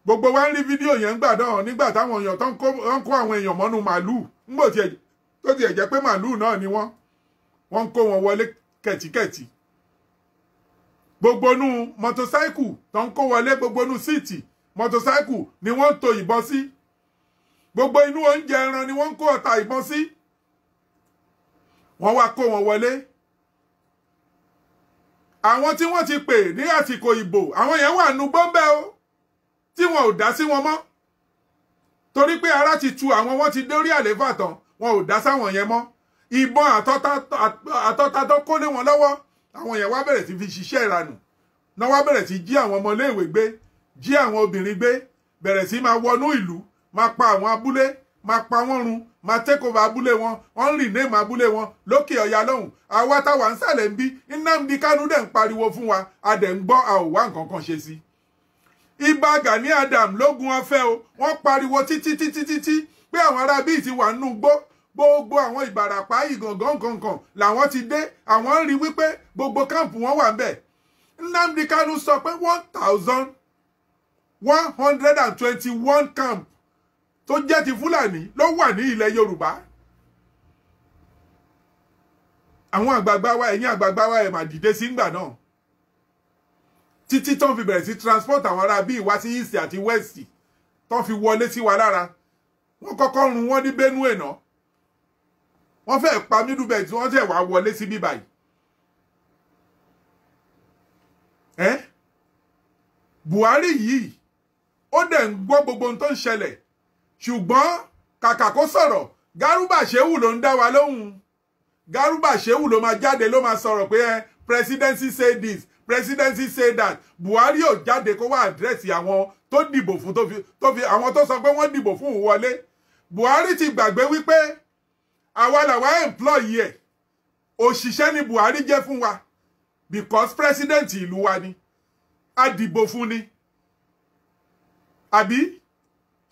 Gbogbo wa ń rí fídíò yẹn ń gbà náà nígbà táwọn èèyàn tó ń kó àwọn èèyàn mọ́nú màálùú ńgbò tó tiẹ̀ jẹ́ pé màálùú náà ni wọ́n ń kó wọn wọlé kẹ̀tíkẹ̀tí. gbogbo inú mọ́tòsáìkù tó ń kó wọlé, gbogbo inú síìtì mọ́tòsáìkù ni wọ́n ń to ìbọn sí, gbogbo inú oúnjẹ ẹran ni wọ́n ń kó ọta ìbọn sí. Wọ́n wá kó wọn wọlé. Àwọn tí wọ́n ti pè ní àsìkò ìbò, àwọn yẹn wà nù bọ́m̀bẹ́ o, tí wọn ò dá sí wọn mọ́, torí pé ara ti tu àwọn, wọ́n ti dórí àlééfà tán, wọn ò dá sáwọn yẹn mọ́. Ìbọn àtọ́ta tó kó lé wọn lọ́wọ́, àwọn yẹn wá bẹ̀rẹ̀ sí fi ṣiṣẹ́ ìranù, náà wá bẹ̀rẹ̀ sí jí àwọn ọmọléèwé gbé, jí àwọn obìnrin gbé, bẹ̀rẹ̀ sí máa wọnú ìlú, máa pa àwọn abúlé, máa pa wọ́n run, máa take over abúlé wọn, wọ́n ń rename abúlé wọn lókè ọ̀yà lọ́hùn. Àwa táwa ń sàlẹ̀ ń bí, Nnamdi Kanu dẹ̀ ń pariwo fún wa, a dẹ̀ ń gbọ́, a ò wá nǹkan kan ṣe sí. Ìbà Gani Adam lógun ọ̀fẹ́ o, wọ́n pariwo títí pé àwọn ará bíi ti wà nínú gbó, gbogbo àwọn Ìbàràpá ìgàngán kankan làwọn ti dé, àwọn ń rí wípé gbogbo káàmpù wọn wà ń bẹ̀. Nnamdi Kanu sọ pé 1,121 camp tó jẹ́ ti Fúlàní ló wà ní ilẹ̀ Yorùbá. Àwọn àgbààgbà wa, ẹ̀yin àgbààgbà wa ẹ̀ mà dìde sí ńgbà náà, títí tán fi bẹ̀rẹ̀ sí transport àwọn ará bíi wá sí east àti west, tán fi wọlé sí wa lára. Wọ́n kọ́kọ́ run wọ́n ní Benue náà, wọ́n fẹ́ pa Middle Belt, wọ́n tẹ̀ wá wọlé sí bí báyìí. Buhari yìí ó dẹ̀ ń gbọ́ gbogbo ohun tó ń ṣẹlẹ̀, ṣùgbọ́n kàkà kó sọ̀rọ̀, Garuba Shehu ló ń dá wa lóhùn. Garuba Shehu ló máa jáde, ló máa sọ̀rọ̀ pé presidency say this, presidency say that. Buhari ò jáde kó wá àdírẹ́sì àwọn tó dìbò fún, tó fi àwọn tó sọ pé wọ́n dìbò fún òun wọlé. Buhari ti gbàgbé wípé àwa làwa employee ẹ̀, òṣìṣẹ́ ni Buhari jẹ́ fún wa, because president ìlú wa ni, a dìbò fún ni, àbí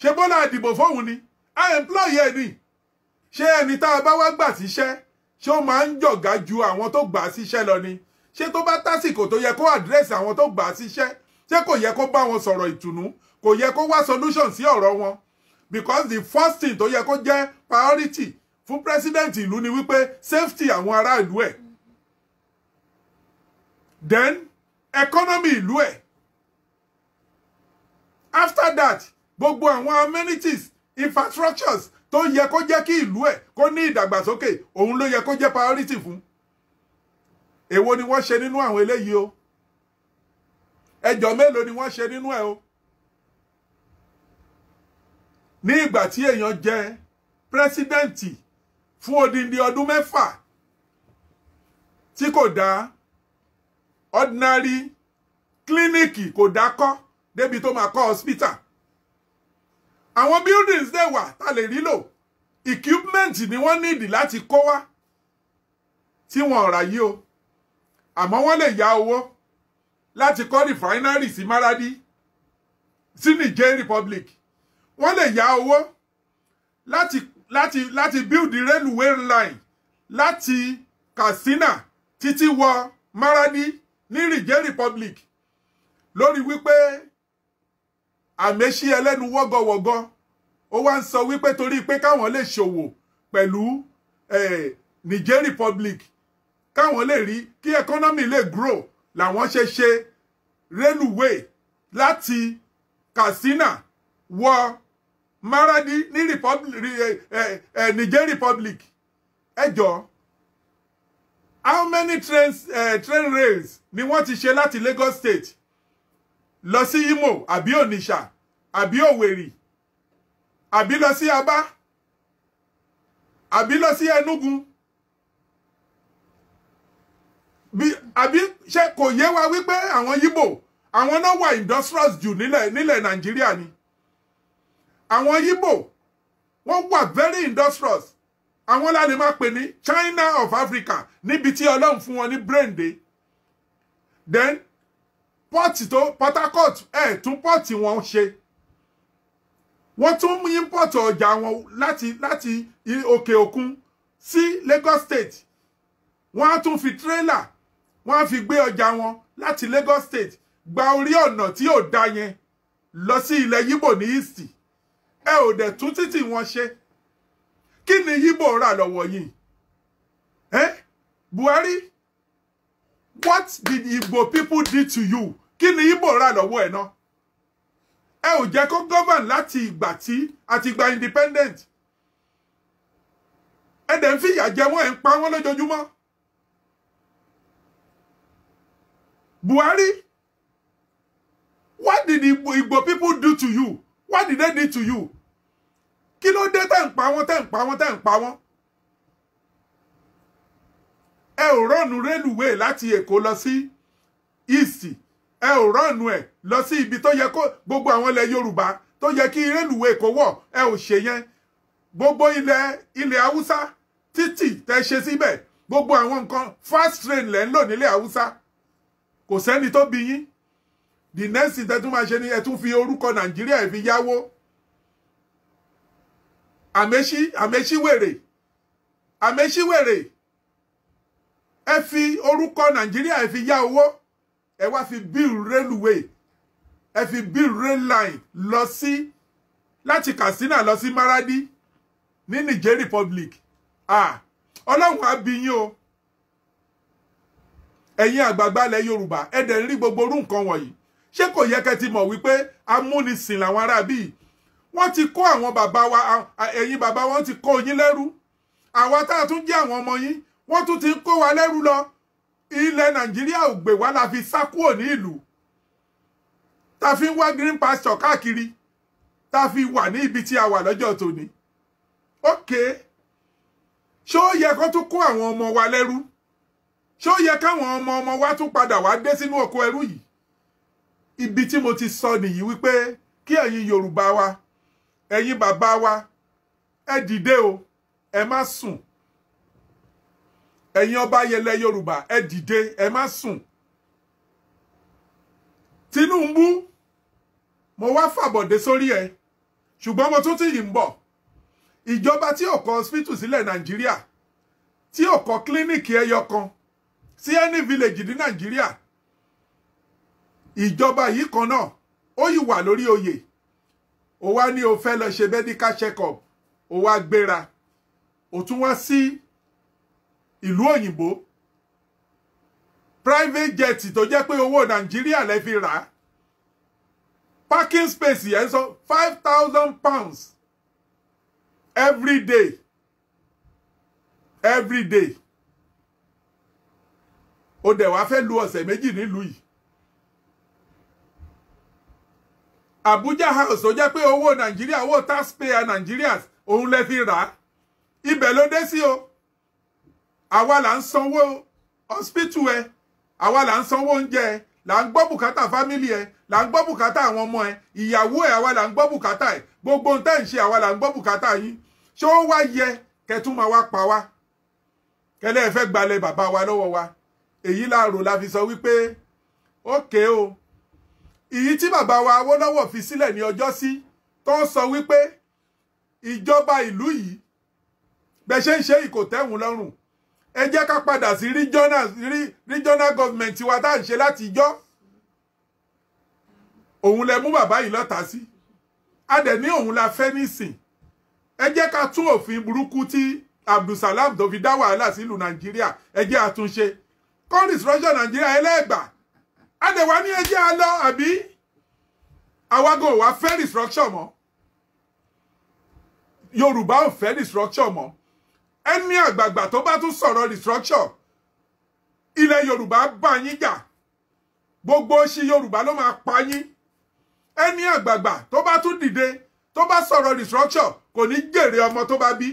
ṣe Bọ́lá a dìbò fóun ni, a employee ẹ̀ ni. Ṣé ẹni tá a bá wá gbà síṣẹ́, ṣé ó máa ń jọ̀gá ju àwọn tó gbà síṣẹ́ lọ ni? Ṣé tó bá tásìkò tó yẹ kó àdírẹ́sì àwọn tó gbà síṣẹ́, ṣé kò yẹ kó bá wọn sọ̀rọ̀ ìtùnú, kò yẹ kó wá solution sí ọ̀rọ̀ wọn? Because the first thing tó yẹ kó jẹ́ priority fún president ìlú ni wípé safety àwọn ará ìlú ẹ̀, then economy ìlú ẹ̀, after that gbogbo àwọn amenities, infrastructures tó yẹ kó jẹ́ kí ìlú ẹ̀ kó ní ìdàgbàsókè, òun ló yẹ kó jẹ́ priority fún. Èwo ni wọ́n ṣe nínú àwọn eléyìí o? Ẹjọ́ mélòó ni wọ́n ṣe nínú ẹ̀ o? Ní ìgbà tí èèyàn jẹ́ pírẹsidẹ́ǹtì fún odindi ọdún 6 tí kò dá ordinary clinic, kò dá kọ́ débi tó máa kọ́ hospital. Àwọn buildings dẹ̀ wà tá lè rí lò, equipment ni wọ́n nídìí láti kó wá tí wọ́n rà yìí o. Àmọ́ wọ́n lè yá owó láti kọ́ refinery sí Maradi, sí Niger Republic. Wọ́n lè yá owó láti build the railway line láti Katsina títí wọ Maradi ní Niger Republic, lórí wípé àmẹ́sí ẹlẹ́nu wọ́gọ́wọ́gọ́ ó wá ń sọ wípé torí pé káwọn lè ṣòwò pẹ̀lú Niger Republic, káwọn lè rí kí economy lè grow, làwọn ṣe railway láti Katsina wọ Maradi ní Niger Republic. Ẹ jọ̀ọ́, how many train rails ni wọ́n ti ṣe láti Lagos State lọ sí Imo àbí Onitsha àbí Owerri àbí lọ sí Aba àbí lọ sí Enugu? Àbí ṣé kò yé wa wípé àwọn Yíbò àwọn náà wà industrials jù nílẹ̀ Nàìjíríà ni? Àwọn Yíbò wọ́n wà very industrious. Àwọn la lè máa pè ní China of Africa, níbi tí Ọlọ́run fún wọn ní brain dé. Then port Port Harcourt tún port wọn ṣe. Wọ́n tún mú import ọjà wọn láti òkè òkun sí Lagos State. Wọ́n á tún fi trailer, wọ́n á fi gbé ọjà wọn láti Lagos State gba orí ọ̀nà tí ò dá yẹn lọ sí ilẹ̀ Yíbò ní East. Ẹ ò dẹ̀ tún títì wọn ṣe. Kí ni Yíbò rà lọ́wọ́ yìí? Buhari What did Igbo people do to you? Kí ni Igbo rà lọ́wọ́ ẹ̀ náà? Ẹ ò jẹ́ kó govern láti ìgbà tí àti ìgbà independent. Ẹ dẹ̀ ń fìyà jẹ wọ́n, ẹ̀ ń pa wọ́n lójoojúmọ́. Buhari, what did Igbo people do to you? What did they do to you? Kí ló dé tẹ́ ń pa wọ́n, tẹ́ ń pa wọ́n, tẹ́ ń pa wọ́n? Ẹ ò rọ́ọ̀nù rélùwé láti Èkó lọ sí East. Ẹ ò rọ́ọ̀nù ẹ̀ lọ sí ibi tó yẹ kó gbogbo àwọn ilẹ̀ Yorùbá tó yẹ kí rélùwé kó wọ̀. Ẹ ò ṣe yẹn. Gbogbo ilẹ̀ Haúsá títì tẹ́ ṣe síbẹ̀. Gbogbo àwọn nǹkan fast train lẹ́ ń lò nílẹ̀ Haúsá. Kò sẹ́ni tó bí yín. The next thing tẹ́ tún máa ṣe ni ẹ tún fi orúkọ Nàìjíríà ẹ fi yáwó. Àmẹ́ṣíwèrè. Ẹ fi orúkọ Nàìjíríà ẹ fi yá owó. Ẹ wá fi build railway. Ẹ fi build rail line lọ sí láti Katsina lọ sí Maradi ní Niger Republic. Ọlọ́run á bí yín o. Ẹ̀yin àgbààgbà ilẹ̀ Yorùbá, ẹ dẹ̀ ń rí gbogbo orú nǹkan wọ̀nyí. Ṣé kò yẹ kẹ́ ti mọ̀ wípé amúnisìn làwọn ará bíi? Wọ́n ti kó àwọn bàbá wa, ẹ̀yin bàbá wọn ti kó yín lẹ́rú. Àwa tá a tún jẹ́ àwọn ọmọ yín, wọ́n tún ti ń kó wa lẹ́rú lọ. Ilẹ̀ Nàìjíríà ò gbè wá la fi sá kúrò ní ìlú. Ta fi ń wá green pasture káàkiri. Ta fi wà ní ibi tí a wà lọ́jọ́ tòní. Okay. Ṣé ó yẹ kó tún kó àwọn ọmọ wa lẹ́rú? Ṣé ó yẹ káwọn ọmọ wa tún padà wá dé sínú oko ẹrú yìí? Ibi tí mo ti sọ nìyí wípé kí ẹ̀yin Yorùbá wa, ẹ̀yin bàbá wa, ẹ dìde o, ẹ má sùn. Ẹ̀yin ọba yẹlẹ Yorùbá, ẹ dìde, ẹ má sùn. Tinubu, mo wá fàbọ̀dé sórí ẹ, ṣùgbọ́n mo tún ti yìí ń bọ̀. Ìjọba tí ó kọ́ hospital sílẹ̀ Nàìjíríà, tí ó kọ́ clinic ẹyọ kan sí any village ní Nàìjíríà. Ìjọba yìí kan náà, ó yìí wà lórí oyè. Ó wá ní ó fẹ́ lọ ṣe medical check up, ó wá gbéra. Ó tún wá sí ìlú òyìnbó. Private jet tó jẹ́ pé owó Nàìjíríà lẹ fi rà. Parking space yẹn sọ £5,000 every day. Every day. Ó dẹ̀ wá fẹ́ lu ọ̀sẹ̀ méjì nílùú yìí. Abuja House tó jẹ́ pé owó Nàìjíríà, owó taxpayer Nigerians, òun lẹ fi rà. Ibẹ̀ ló dé sí o. Àwa là ń sanwó hospital ẹ, àwa là ń sanwó oúnjẹ ẹ, là ń gbọ́ bùkátà family ẹ, là ń gbọ́ bùkátà àwọn ọmọ ẹ, ìyàwó ẹ, àwa là ń gbọ́ bùkátà ẹ, gbogbo ohun tẹ́ ń ṣe àwa là ń gbọ́ bùkátà yín. Ṣé ó wá yẹ kẹtún máa wá pa wá? Kẹlẹ́ ẹ fẹ́ gbalẹ̀ bàbá wa lọ́wọ́ wa. Èyí láàrò la fi sọ wípé ókè o. Ìyí tí bàbá wa Awólọ́wọ̀ fi sílẹ̀ ní ọjọ́ sí tó ń sọ wípé ìjọba ìlú yìí bẹ́ ṣe ń ṣe ìkò tẹ́wùn lọ́rùn. Ẹ jẹ́ ká padà sí regional government wa tá à ń ṣe láti ìjọ́. Òun lẹ mú bàbá yìí lọ́tà sí. A dẹ̀ ní òun la fẹ́ nísìn. Ẹ jẹ́ ká tún òfin burúkú tí Abdulsalam tó fi dá wàhálà sílùú Nàìjíríà, ẹ jẹ́ àtúnṣe. Kọ́ restructure Nàìjíríà ẹlẹ́gbà. A dẹ̀ wá ní ẹ jẹ́ a lọ àbí? Àwago wa fẹ́ restructure mọ́. Yorùbá ò fẹ́ restructure mọ́. Ẹni àgbààgbà tó bá tún sọ̀rọ̀ restructure, ilẹ̀ Yorùbá bá yín jà. Gbogbo ṣí Yorùbá ló máa pa yín. Ẹni àgbààgbà tó bá tún dìde, tó bá sọ̀rọ̀ restructure, kò ní jèrè ọmọ tó bá bí.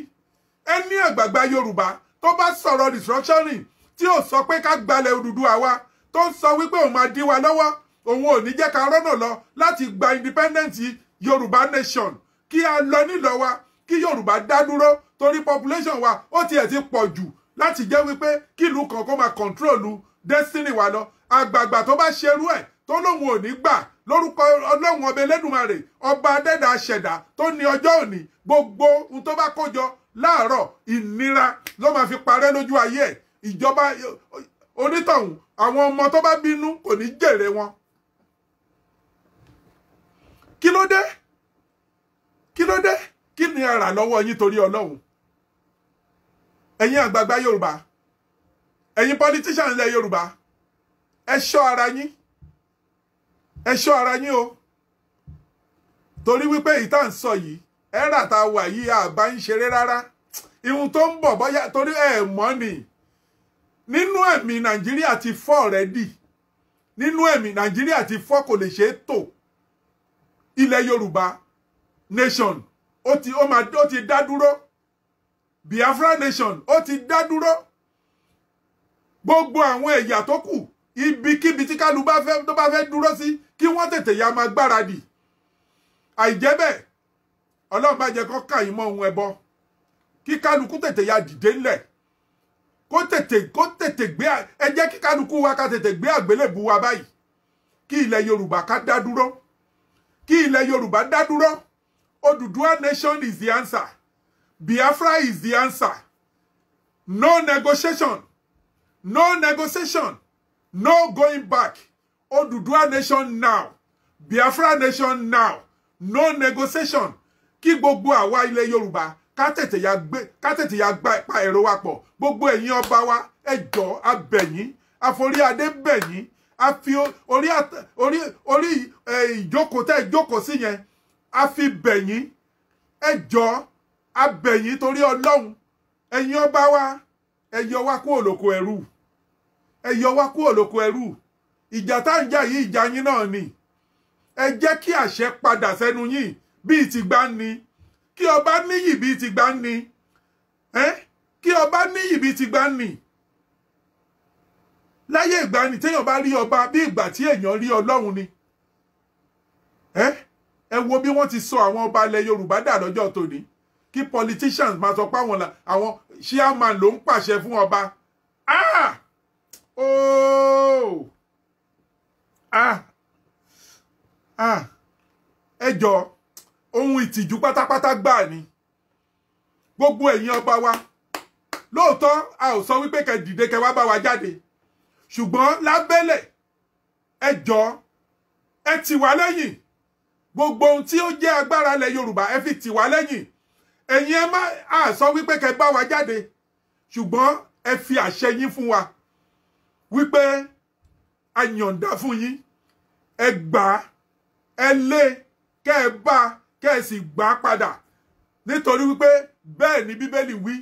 Ẹni àgbààgbà Yorùbá tó bá sọ̀rọ̀ restructuring, tí ó sọ pé ká gbalẹ̀ Odùduwà wa, tó ń sọ wípé òun máa dí wa lọ́wọ́, òun ò ní jẹ́ ká rọ́nà lọ láti gba independent Yorùbá nation, kí a lọ nílọ wa, kí Yorùbá dá dúró, torí population wa ó tiẹ̀ ti pọ̀ jù láti jẹ́ wípé kí ìlú kan kó máa control destiny wa lọ. Àgbààgbà tó bá ṣerú ẹ̀ tó lóun ò ní gbà lórúkọ Ọlọ́run ọba Elédùmarè, ọba adẹ́dà aṣẹ̀dá tó ní ọjọ́ òní, gbogbo ohun tó bá kójọ láàárọ̀ ìnira ló máa fi parẹ́ lójú ayé ẹ̀. Ìjọba onítọ̀hún, àwọn ọmọ tó bá bínú kò ní jèrè wọn. Kí ló dé? Kí ló dé? Kí ni a rà lọ́wọ́ yín torí Ọlọ́run? Ẹ̀yin àgbààgbà Yorùbá, ẹ̀yin politician ilẹ̀ Yorùbá, ẹ ṣọ́ ara yín, ẹ ṣọ́ ara yín o, torí wípé ìta ń sọ yìí ẹ̀rà tá a wà yìí àbá ń ṣeré rárá. Ihun tó ń bọ̀ bọ́yá torí ẹ̀ mọ́ ni nínú ẹ̀mí Nàìjíríà ti fọ́ already, nínú ẹ̀mí Nàìjíríà ti fọ́, kò lè ṣe é tò. Ilẹ̀ Yorùbá nation ó ti dá dúró, Biafra nation ó ti dá dúró. Gbogbo àwọn ẹ̀yà tó kù ibikíbi tí kálù tó bá fẹ́ dúró sí kí wọ́n tètè ya máa gbáradì. Àìjẹ́ bẹ́ẹ̀ Ọlọ́run bá jẹ́ kó kà yín mọ́ ohun ẹbọ, kí kálukú tètè ya dìde ńlẹ̀, kó tètè gbé, ẹ jẹ́ kí kálukú wa ká tètè gbé àgbélébù wa báyìí, kí ilẹ̀ Yorùbá ká dá dúró, kí ilẹ̀ Yorùbá dá dúró. Odùduwà nation is the answer. Biafra is the answer. No negotiation. No negotiation. No going back. Odùduwà nation now. Biafra nation now. No negotiation. Kí gbogbo àwa ilẹ̀ Yorùbá ká tètè ya gba pa èrò wa pọ̀. Gbogbo ẹ̀yin ọba wa ẹ jọ̀ọ́ a bẹ̀ yín, a forí adé bẹ̀ yín, a fi orí ìjókòó tẹ́ ìjókòó sí yẹn a fi bẹ̀ yín, ẹ jọ̀ọ́ a bẹ̀ yín torí Ọlọ́run. Ẹ̀yin ọba wa ẹ yọ wá kúrò lóko ẹrú, ẹ yọ wá kúrò lóko ẹrú. Ìjà tá ń jà yìí ìjà yín náà ni. Ẹ jẹ́ kí àṣẹ padà sẹ́nu yín bíi ti gbà ni, kí ọba níyì bíi ti gbà ni, kí ọba níyì bíi ti gbà ni. Láyé ìgbà ni téèyàn bá rí ọba bí ìgbà tí èèyàn rí Ọlọ́run ni. Ẹ wo bí wọ́n ti sọ àwọn ọba ilẹ̀ Yorùbá dà lọ́jọ́ tòní, kí politicians máa sọ pé àwọn chairman ló ń pàṣẹ fún ọba. Ẹ jọ̀ọ́ ohun ìtìjú pátápátá gbà ni. Gbogbo ẹ̀yin ọba wa lóòótọ́ a ò sọ wípé kẹ́ dìde kẹ́ wá bá wa jáde, ṣùgbọ́n lábẹ́lẹ̀ ẹ jọ̀ọ́ ẹ tì wá lẹ́yìn. Gbogbo ohun tí ó jẹ́ agbára ilẹ̀ Yorùbá ẹ fi tì wá lẹ́yìn. Ẹ̀yin ẹ má sọ wípé kẹ́ bá wa jáde, ṣùgbọ́n ẹ fi àṣẹ yín fún wa wípé a yọ̀ǹda fún yín, ẹ gbà, ẹ lé, kẹ́ ẹ bá, kẹ́ ẹ sì gbà padà, nítorí wípé bẹ́ẹ̀ ni Bíbélì wí.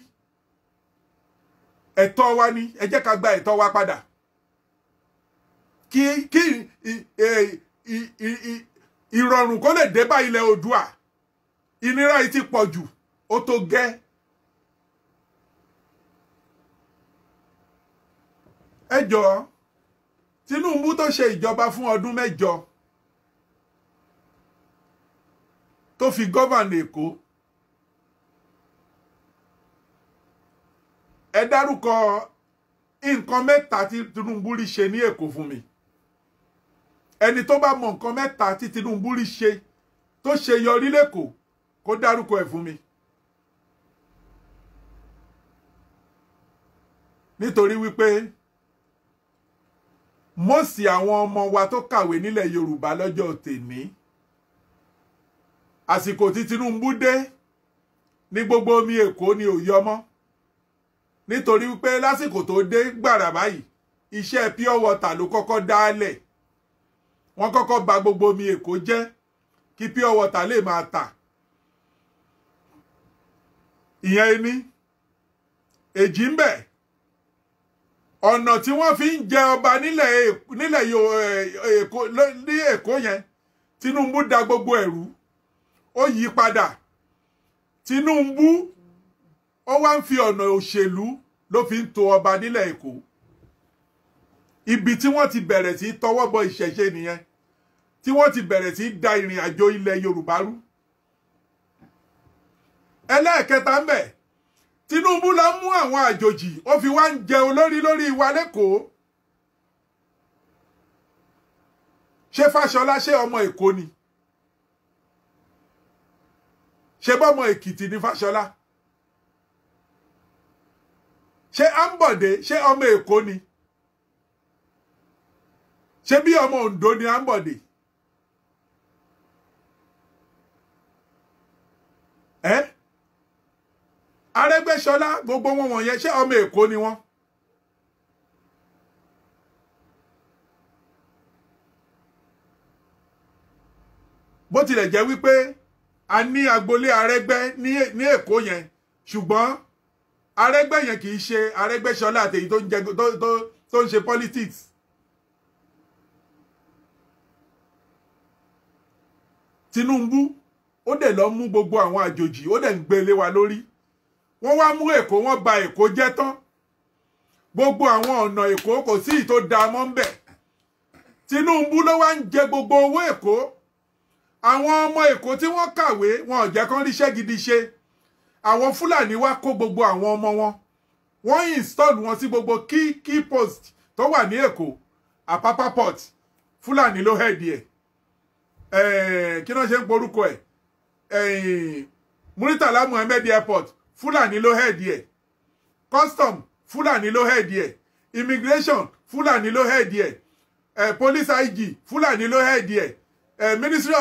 Ẹ̀tọ́ wa ni, ẹ jẹ́ ká gba ẹ̀tọ́ wa padà. Kí ìrọ̀rùn kó lè dé bá ilẹ̀ Oòduà. Ìnira yìí ti pọ̀ jù, ó tó gẹ́. Ẹ jọ̀ọ́ Tinubu tó ṣe ìjọba fún ọdún 8 tó fi gọ́vànà Èkó, ẹ dárúkọ nǹkan 3 tí Tinubu rí ṣe ní Èkó fún mi. Ẹni tó bá mọ nǹkan 3 tí Tinubu rí ṣe tó ṣe yọrí lẹ́kọ̀ọ́ kó dárúkọ ẹ̀ fún mi. Nítorí wípé mọ́sí àwọn ọmọ wa tó kàwé nílẹ̀ Yorùbá lọ́jọ́ tèmi, àsìkò tí Tinubu dé ní gbogbo omi Èkó ni ò yọ mọ́. Nítorí wípé lásìkò tó dé gbàrà báyìí iṣẹ́ pure water ló kọ́kọ́ dálẹ̀. Wọ́n kọ́kọ́ bà gbogbo omi Èkó jẹ́ kí pure water lè máa tà. Ìyẹn ẹni èjì ń bẹ. Ọ̀nà tí wọ́n fi ń jẹ ọba nílẹ̀ Èkó ní Èkó yẹn, Tinubu dà gbogbo ẹ̀rú, ó yí padà. Tinubu ó wá ń fi ọ̀nà òṣèlú ló fi ń tò ọba nílẹ̀ Èkó. Ibi tí wọ́n ti bẹ̀rẹ̀ sí tọwọ́ bọ ìṣẹ̀ṣe nìyẹn, tí wọ́n ti bẹ̀rẹ̀ sí da ìrìn àjò ilẹ̀ Yorùbá rú. Ẹlẹ́ẹ̀kẹta ń bẹ, Tinubu ló mú àwọn àjòjì ó fi wá ń jẹ olórí lórí wa lẹ́kọ̀ọ́. Ṣé Fáṣọlá ṣé ọmọ Èkó ni? Ṣé bọ́mọ Èkìtì ni Fáṣọlá? Ṣé Ambode ṣé ọmọ Èkó ni? Ṣé bí ọmọ Oǹdó ni Ambode? Arẹ́gbẹ́ṣọlá gbogbo wọn wọ̀nyẹn ṣé ọmọ Èkó ni wọ́n? bó tilẹ̀ jẹ́ wípé a ní agboolé Arẹ́gbẹ́ ní Èkó yẹn ṣùgbọ́n Arẹ́gbẹ́ yẹn kì í ṣe Arẹ́gbẹ́ṣọlá àtèyí tó ń ṣe politics. Tinubu ó dẹ̀ lọ mú gbogbo àwọn àjòjì ó dẹ̀ ń gbélé wa lórí. Wọ́n wá mú Èkó wọ́n bà Èkó jẹ́ tán. Gbogbo àwọn ọ̀nà Èkó kò sí tó da mọ́ ń bẹ̀. Tinubu ló wá ń jẹ gbogbo owó Èkó. Àwọn ọmọ Èkó tí wọ́n kàwé wọn ò jẹ́ kán ríṣẹ́ gidi ṣe. Àwọn Fúlàní wá kó gbogbo àwọn ọmọ wọn. Wọ́n install wọn sí gbogbo key post tó wà ní Èkó. Apapa Port Fúlàní ló head ẹ̀. Kí náà ṣe ń porúkọ ẹ̀? Muritala Muhammed Airport Fúlàní ló head ẹ̀. Custom Fúlàní ló head ẹ̀. Immigration Fúlàní ló head ẹ̀. Police IG Fúlàní ló head ẹ̀. Minister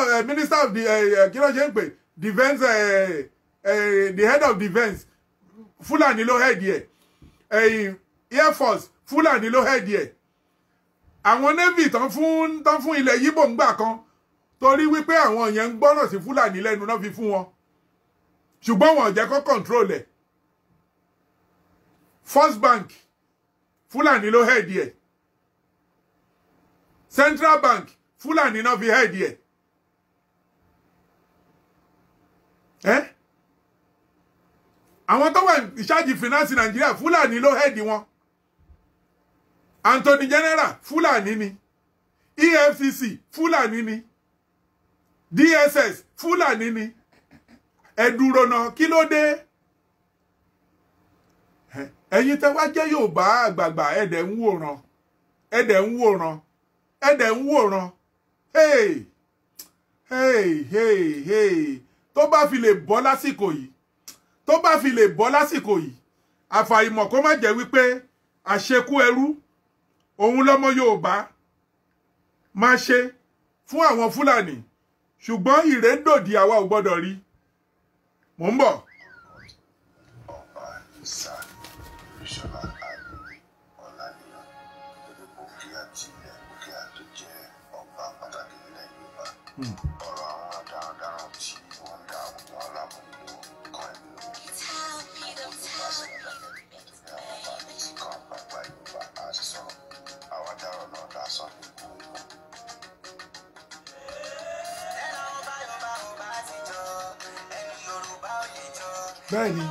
of the kí náà ṣe ń pè defense the head of defense Fúlàní ló head ẹ̀. Air Force Fúlàní ló head ẹ̀. Àwọn Navy tán fún ilẹ̀ Yíbò ń gbà kan torí wípé àwọn yẹn ń gbọ́ràn sí Fúlàní lẹ́nu náà fi fún wọn ṣùgbọ́n wọn ò jẹ́ kó control ẹ̀. First Bank Fúlàní ló head ẹ̀. Central Bank Fúlàní náà fi head ẹ̀. Àwọn tó wà in charge finance Nigeria Fúlàní ló head wọn. Anthony General Fúlàní ni. EFCC Fúlàní ni. DSS Fúlàní ni. Ẹ dúró náà kí ló dé? Ẹ̀yin tẹ́ wá jẹ́ Yorùbá àgbààgbà ẹ̀dẹ̀ ń wòran. Ẹ̀dẹ̀ ń wòran. Ẹ̀dẹ̀ ń wòran. Hey. Tó bá fi lè bọ́ lásìkò yìí. Tó bá fi lè bọ́ lásìkò yìí. Àfàìmọ̀ kó má jẹ́ wípé àṣekú ẹrú òun lọ́mọ Yorùbá máa ṣe fún àwọn Fúlàní ṣùgbọ́n ìrẹ́ndòdì àwa ò gbọ́dọ̀ rí. Mò ń bọ̀. Ọba Ìsà Olúṣọlá Àdìní Ọláníyàn Olúbòkè àti ilẹ̀ Bòkè tó jẹ́ ọba pàtàkì nílẹ̀ Yorùbá. Ọ̀rọ̀ àwọn darandaran tí wọ́n ń dá àwọn ọmọ aláàbòbò kan ẹ̀mí omi. Olùbá sọ̀rọ̀ lálẹ́ nítorí àwọn ọba tí kan gbàgbà Yorùbá á sì sọ̀rọ̀. Àwọn dárò náà dá sọ ní gbogbo. Bẹ́ẹ̀ni.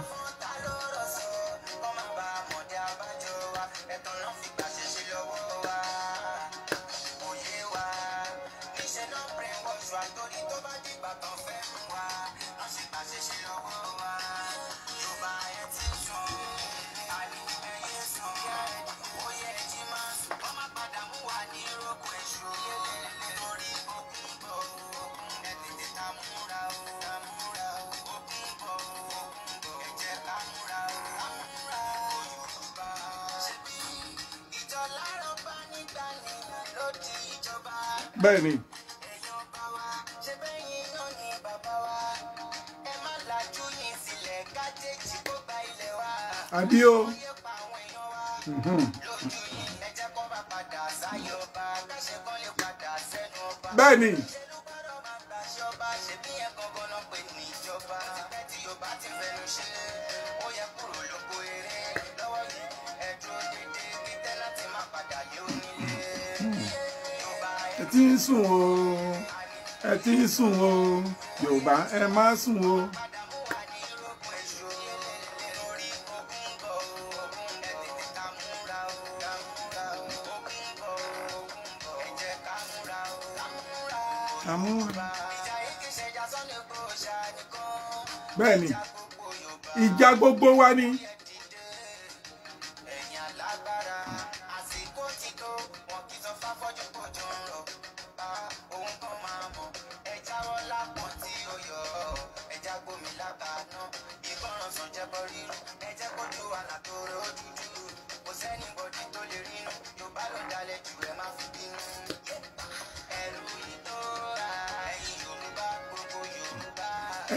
Bẹ́ẹ̀ni. Àbí o. Bẹ́ẹ̀ni. Ẹ ti ń sùn o, ẹ ti ń sùn o, Yorùbá ẹ má sùn o. Bẹ́ẹ̀ni, ìjà gbogbo wa ni.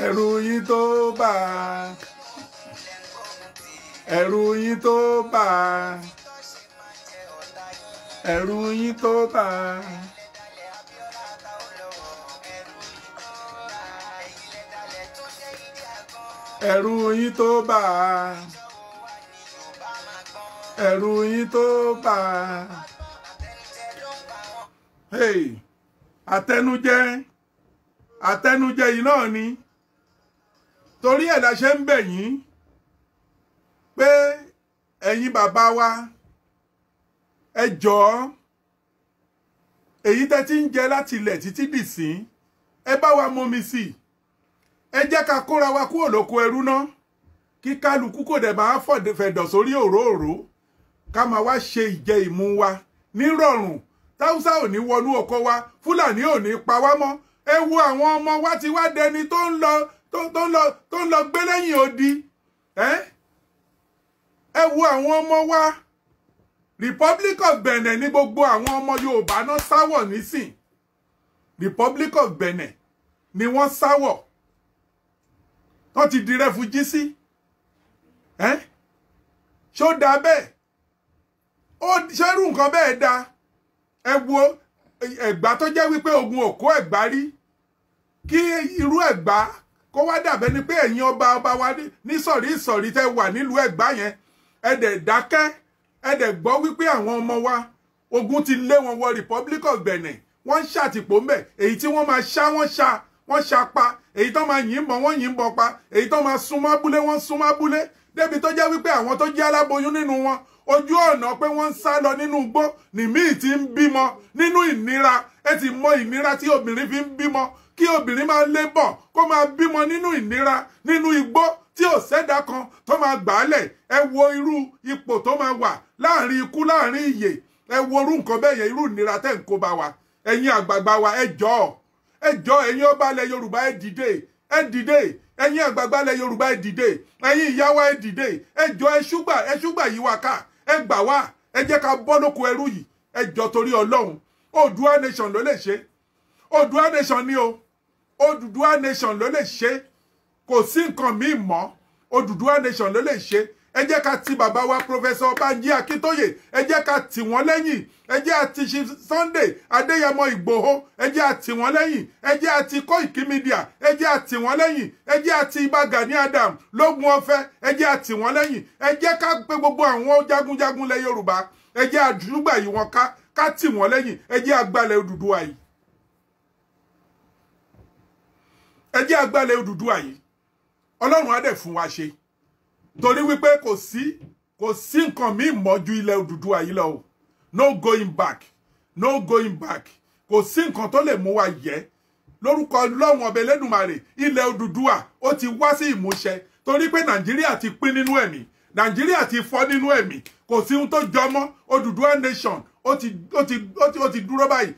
Ẹ̀rù yín tó bà, ẹ̀rù yín tó bà, ẹ̀rù yín tó bà. ẹ̀rù yín tó bà á, ẹ̀rù yín tó bà á. Hey, àtẹnujẹ yìí náà ni torí ẹ̀ la ṣe ń bẹ̀ yín pé ẹ̀yin bàbá wa ẹ jọ̀ọ́ èyí tẹ́ ti ń jẹ láti ilẹ̀ títí dìsín ẹ bá wa mọ́mi sí i ẹ jẹ́ ká kóra wa kúrò lóko ẹrú ná kí kálukú kò dẹ̀ máa fẹ̀dọ̀ sórí òróòró ká máa wá ṣe ìjẹ ìmu wa nírọ̀rùn táwùsá ò ní wọnú oko wa fúlàní ò ní pa wá mọ́ ẹ wo àwọn ọmọ wa ti wá dẹni tó ń lọ gbé lẹ́yìn odi ẹ wo àwọn ọmọ wa Republic of Benin ní gbogbo àwọn ọmọ Yorùbá náà sáwọ̀ nísìn Republic of Benin ni wọ́n sáwọ̀ wọ́n ti di refugee sí ṣó dáa bẹ́ẹ̀ ó ṣerú nǹkan bẹ́ẹ̀ dáa ẹ wo Ẹ̀gbá tó jẹ́ wípé ogun òkó Ẹ̀gbá rí kí irú Ẹ̀gbá kó wá dàbẹ́ ni pé ẹ̀yin ọba wa ní ìsọ̀rí tẹ́ wà nílùú Ẹ̀gbá yẹn ẹ dẹ̀ dákẹ́ ẹ dẹ̀ gbọ́ wípé àwọn ọmọ wa ogun ti lé wọn wọ Republic of Benin wọ́n ń ṣàtìpó mbẹ̀ èyí tí wọ́n máa ṣá wọ́n ṣá pa èyí tó máa yìnbọn wọ́n yìnbọn pa èyí tó máa súnmọ́ abúlé wọ́n súnmọ́ abúlé débi tó jẹ́ wípé àwọn tó jẹ́ aláboyún nínú wọn ojú ọ̀nà pé wọ́n ń sá lọ nínú igbó nìmíì ti ń bímọ nínú ìnira ẹ ti mọ ìnira tí obìnrin fi ń bímọ kí obìnrin máa lébọ̀ kó máa bímọ nínú ìnira nínú igbó tí ò sẹ́dá kan tó máa gbàálẹ̀ ẹ wo irú ipò tó máa wà láàrin ikú láàrin ìyè ẹ wo irú nǹkan bẹ́ẹ̀ yẹn irú ìnira tẹ́ ń kó bá wa ẹ̀yin àgbààgbà wa ẹ jọ̀ọ́ ẹ̀yin ọba ilẹ̀ Yorùbá ẹ dìde ẹ̀yin àgbààgbà ilẹ̀ Yorùbá ẹ dìde ẹ̀yin ìyá wa ẹ dìde ẹ jọ̀ọ́ ẹ ṣúgbà yí wa ká ẹ gbà wá ẹ jẹ́ ká bọ́ lóko ẹrú yìí ẹ jọ̀ọ́ torí Ọlọ́run Oòduà nation ló lè ṣe Oòduà nation ni o Oòduà nation ló lè ṣe kò sí nǹkan míì mọ́ Oòduà nation ló lè ṣe ẹ jẹ́ ká ti bàbá wa Professor Banji Akíntóyè ẹ jẹ́ ká tì wọ́n lẹ́yìn ẹ jẹ́ àti Sunday Adéyẹmọ Ìgbòho ẹ jẹ́ àti wọ́n lẹ́yìn ẹ jẹ́ àti Koiki Media ẹ jẹ́ àti wọ́n lẹ́yìn ẹ jẹ́ àti Ìbà Gani Adam Lógún Ọ̀fẹ́ ẹ jẹ́ àti wọ́n lẹ́yìn ẹ jẹ́ ká pé gbogbo àwọn jagunjagun lẹ̀ Yorùbá ẹ jẹ́ àdúgbà yìí wọn ká tì wọ́n lẹ́yìn ẹ jẹ́ àgbàlẹ̀ Odùduwà yìí ẹ jẹ́ àgbàlẹ̀ Odùduwà yìí Ọlọ́run á dẹ̀ fún wa ṣe torí wípé kò sí nǹkan míì mọ́ ju ilẹ̀ Odùduwà yìí lọ o no going back kò sí nǹkan tó lè mú wa yẹ lórúkọ Ọlọ́run ọbẹ̀ Elédùmarè ilẹ̀ Odùduwà ó ti wá sí ìmúṣẹ torí pé Nàìjíríà ti pín nínú ẹ̀mí Nàìjíríà ti fọ́ nínú ẹ̀mí kò sí ohun tó jọmọ́ Odùduwà nation ó ti dúró báyìí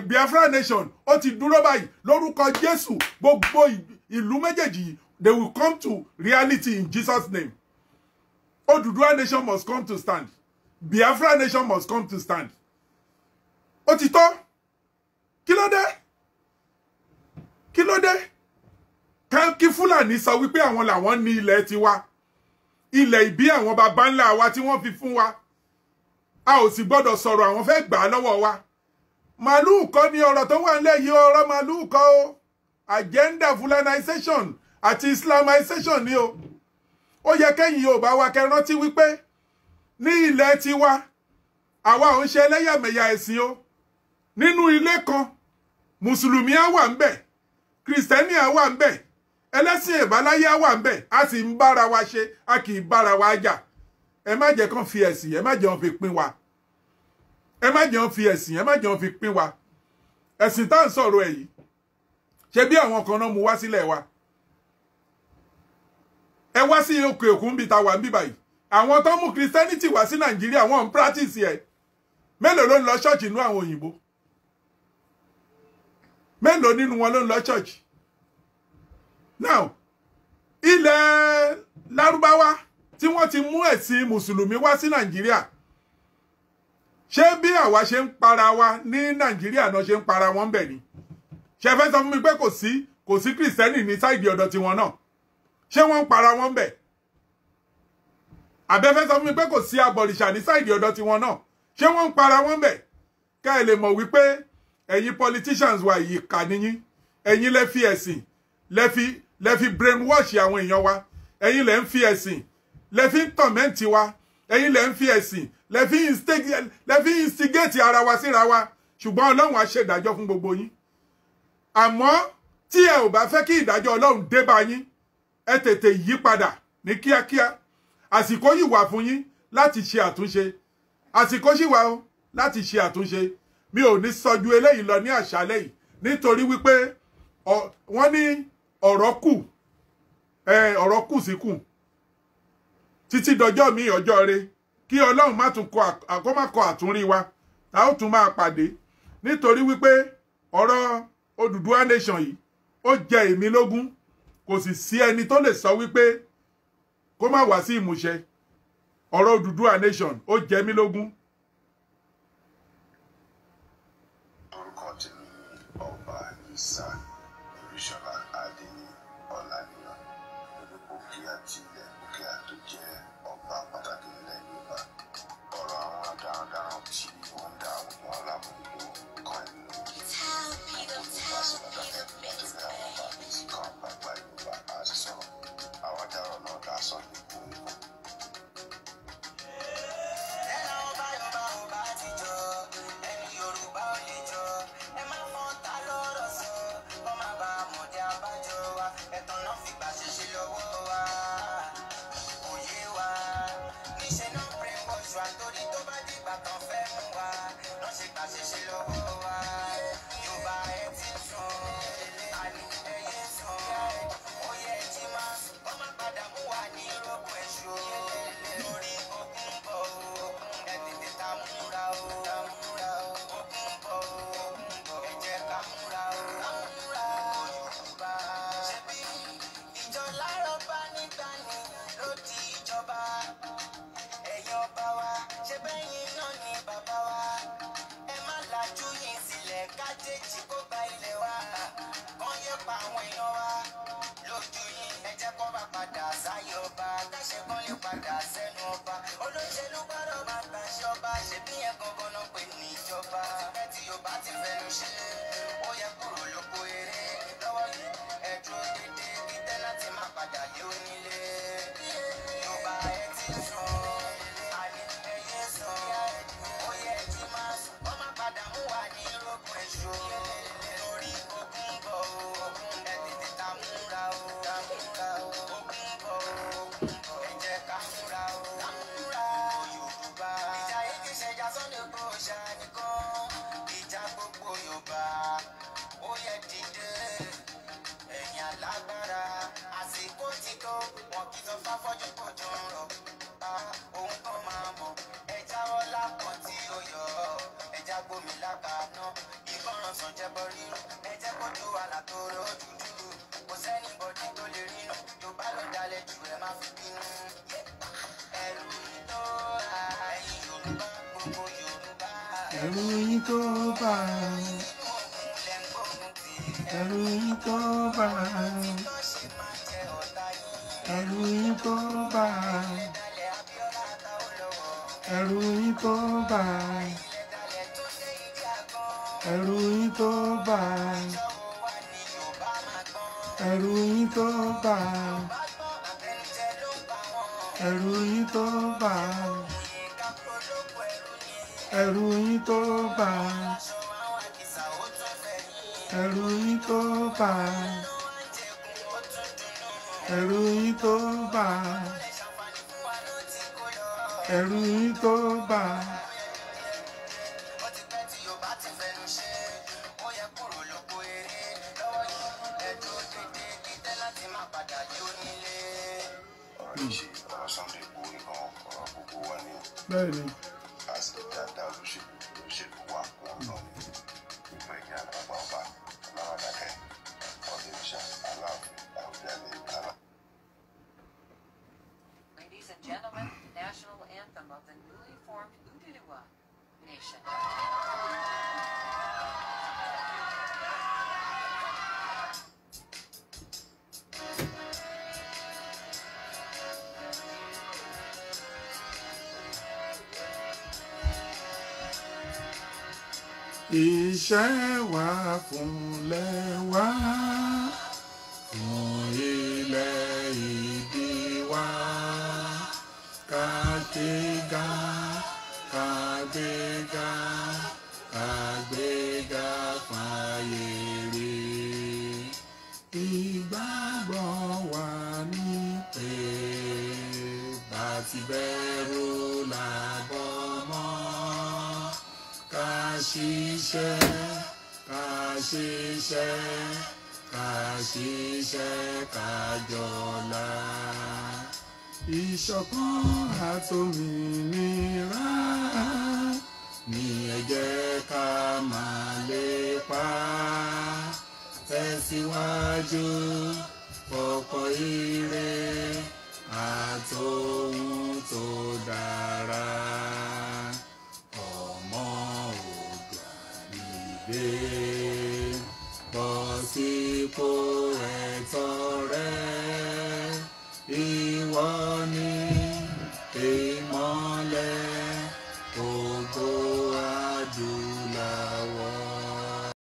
Biafra nation ó ti dúró báyìí lórúkọ Jésù gbogbo ìlú méjèèjì yìí they will come to reality in Jesus' name. Oduduwa nation must come to stand. Biafra nation must come to stand. Ó ti tó? Kí ló dé? Kí Fúlàní sọ wípé àwọn làwọn ní ilẹ̀ tiwa. Ilẹ̀ ìbí àwọn baba ńlá wa tí wọ́n fi fún wa. A ò sì gbọ́dọ̀ sọ̀rọ̀ àwọn fẹ́ gbà lọ́wọ́ wa. Màlúù kọ́ ni ọ̀rọ̀ tó wà nílẹ̀ yìí ọ̀rọ̀ màlúù kọ́ o. Agenda Fulanization àti Islamization ni o ó yẹ kẹ́yìn Yorùbá wa kẹ́ rántí wípé ní ilẹ̀ tiwa àwa ò ń ṣe ẹlẹ́yàmẹ̀yà ẹ̀sìn o nínú ilé kan mùsùlùmí á wà ńbẹ̀ kìrìsìtẹ́nì á wà ńbẹ̀ ẹlẹ́sìn ìbáláyé á wà ńbẹ̀ a sì ń bára wa ṣe a kì í bára wa jà ẹ má jẹ́ kán fi ẹ̀sìn ẹ má jẹ́ wọn fi pín wa ẹ má jẹ́ wọn fi ẹ̀sìn ẹ má jẹ́ wọn fi pín wa ẹ̀sìn tá à ń sọ̀rọ̀ ẹ̀ yìí ṣe bí àwọn kan náà mú wá sílẹ̀ wa ẹ wá sí òkè òkun bí ta wà ń bí báyìí àwọn tó mú Christianity wá sí Nàìjíríà wọ́n ń practice ẹ̀ mélòó ló ń lọ church inú àwọn òyìnbó mélòó nínú wọn ló ń lọ church now ilẹ̀ Lárúbáwá tí wọ́n ti mú ẹ̀sìn mùsùlùmí wá sí Nàìjíríà ṣé bí àwa ṣe ń para wa ní Nàìjíríà náà ṣe ń para wọn bẹ̀ ni ṣe fẹ́ sọ fún mi pé kò sí Kristẹni ní sáìdì ọ̀dọ̀ tiwọn náà ṣé wọ́n ń para wọn bẹ̀ àbẹ́fẹ́ sọ fún mi pé kò sí abọ̀rìṣà ní sáìdì ọ̀dọ̀ tiwọn náà ṣé wọ́n ń para wọn bẹ̀ ká ẹ lè mọ̀ wípé ẹ̀yin politicians wa yìí kà níyín ẹ̀yin lẹ fi ẹ̀sìn lẹ fi brainwash àwọn èèyàn wa, ẹ̀yin lẹ ń fi ẹ̀sìn lẹ fi ń torment wa, ẹ̀yin lẹ ń fi ẹ̀sìn lẹ fi instigate ara wa síra wa, ṣùgbọ́n Ọlọ́run á ṣe ìdájọ́ fún gbogbo yín. Àmọ́ tí ẹ ò bá fẹ́ kí ìdájọ́ Ọlọ́run dé bá yín, ẹ tètè yí padà ní kíákíá. Àsìkò yìí wà fún yín láti ṣe àtúnṣe. Àsìkò yìí wà o láti ṣe àtúnṣe. Mi ò ní sọ ju eléyìí lọ ní àṣálẹ́ yìí nítorí wípé wọ́n ní ọ̀rọ̀ kù síkù títí dọjọ́ mi ọjọ́ re, kí Ọlọ́run má tún kọ àtúnrí wa, ta ó tún máa pàdé. Nítorí wípé ọ̀rọ̀ Odùduwà nation yìí ó jẹ èmi lógún, kò sì sí ẹni tó lè sọ wípé kó má wá sí ìmúṣẹ. Ọ̀rọ̀ Odùduwà nation ó jẹ mí lógún. Orúkọ tèmi ni Ọba Ìsá Olúṣọlá Adéní Ọláníyàn, olùpòkí àti ilẹ̀ òkè tó jẹ́ ọba pàtàkì nílẹ̀ Yorùbá. Ọ̀rọ̀ àwọn darandaran tí wọ́n dá àwọn aláàbò kan nínú Yorùbá sí pàtàkì nítorí àwọn ọba méjì kan pàápàá Yorùbá á sì sọ̀rọ̀. Àwọn adarọ̀ náà dá sọ ní gbòǹgbò. Ẹ̀rù yín tó bà, ẹ̀rù yín tó bà, ẹ̀rù yín tó bà, ẹ̀rù yín tó bà, ẹ̀rù yín tó bà, ẹ̀rù yín tó bà, ẹ̀rù yín tó bà, ẹ̀rù yín tó bà, ẹ̀rù yín tó bà, ẹ̀rù yín tó bà, ẹ̀rù yín tó bà. Bẹ́ẹ̀ni. Ladies and gentlemen, the national anthem of the newly formed Odùduwà nation. Iṣẹ́ wa fúnlẹ̀ wá fún ti bẹ̀rù làbọ̀ mọ́. Ká ṣiṣẹ́, ká ṣiṣẹ́, ká ṣiṣẹ́, ká jọlá. Ìṣọ̀kan àtòmìnira ni ẹ jẹ́ ká máa lépa. Tẹ̀síwájú ọ̀pọ̀ ire àtòhun tó dára. Ọmọ Oòduà dìde, bọ́ sípò ẹ̀tọ́ rẹ. Ìwọ ni ìmọ́lẹ̀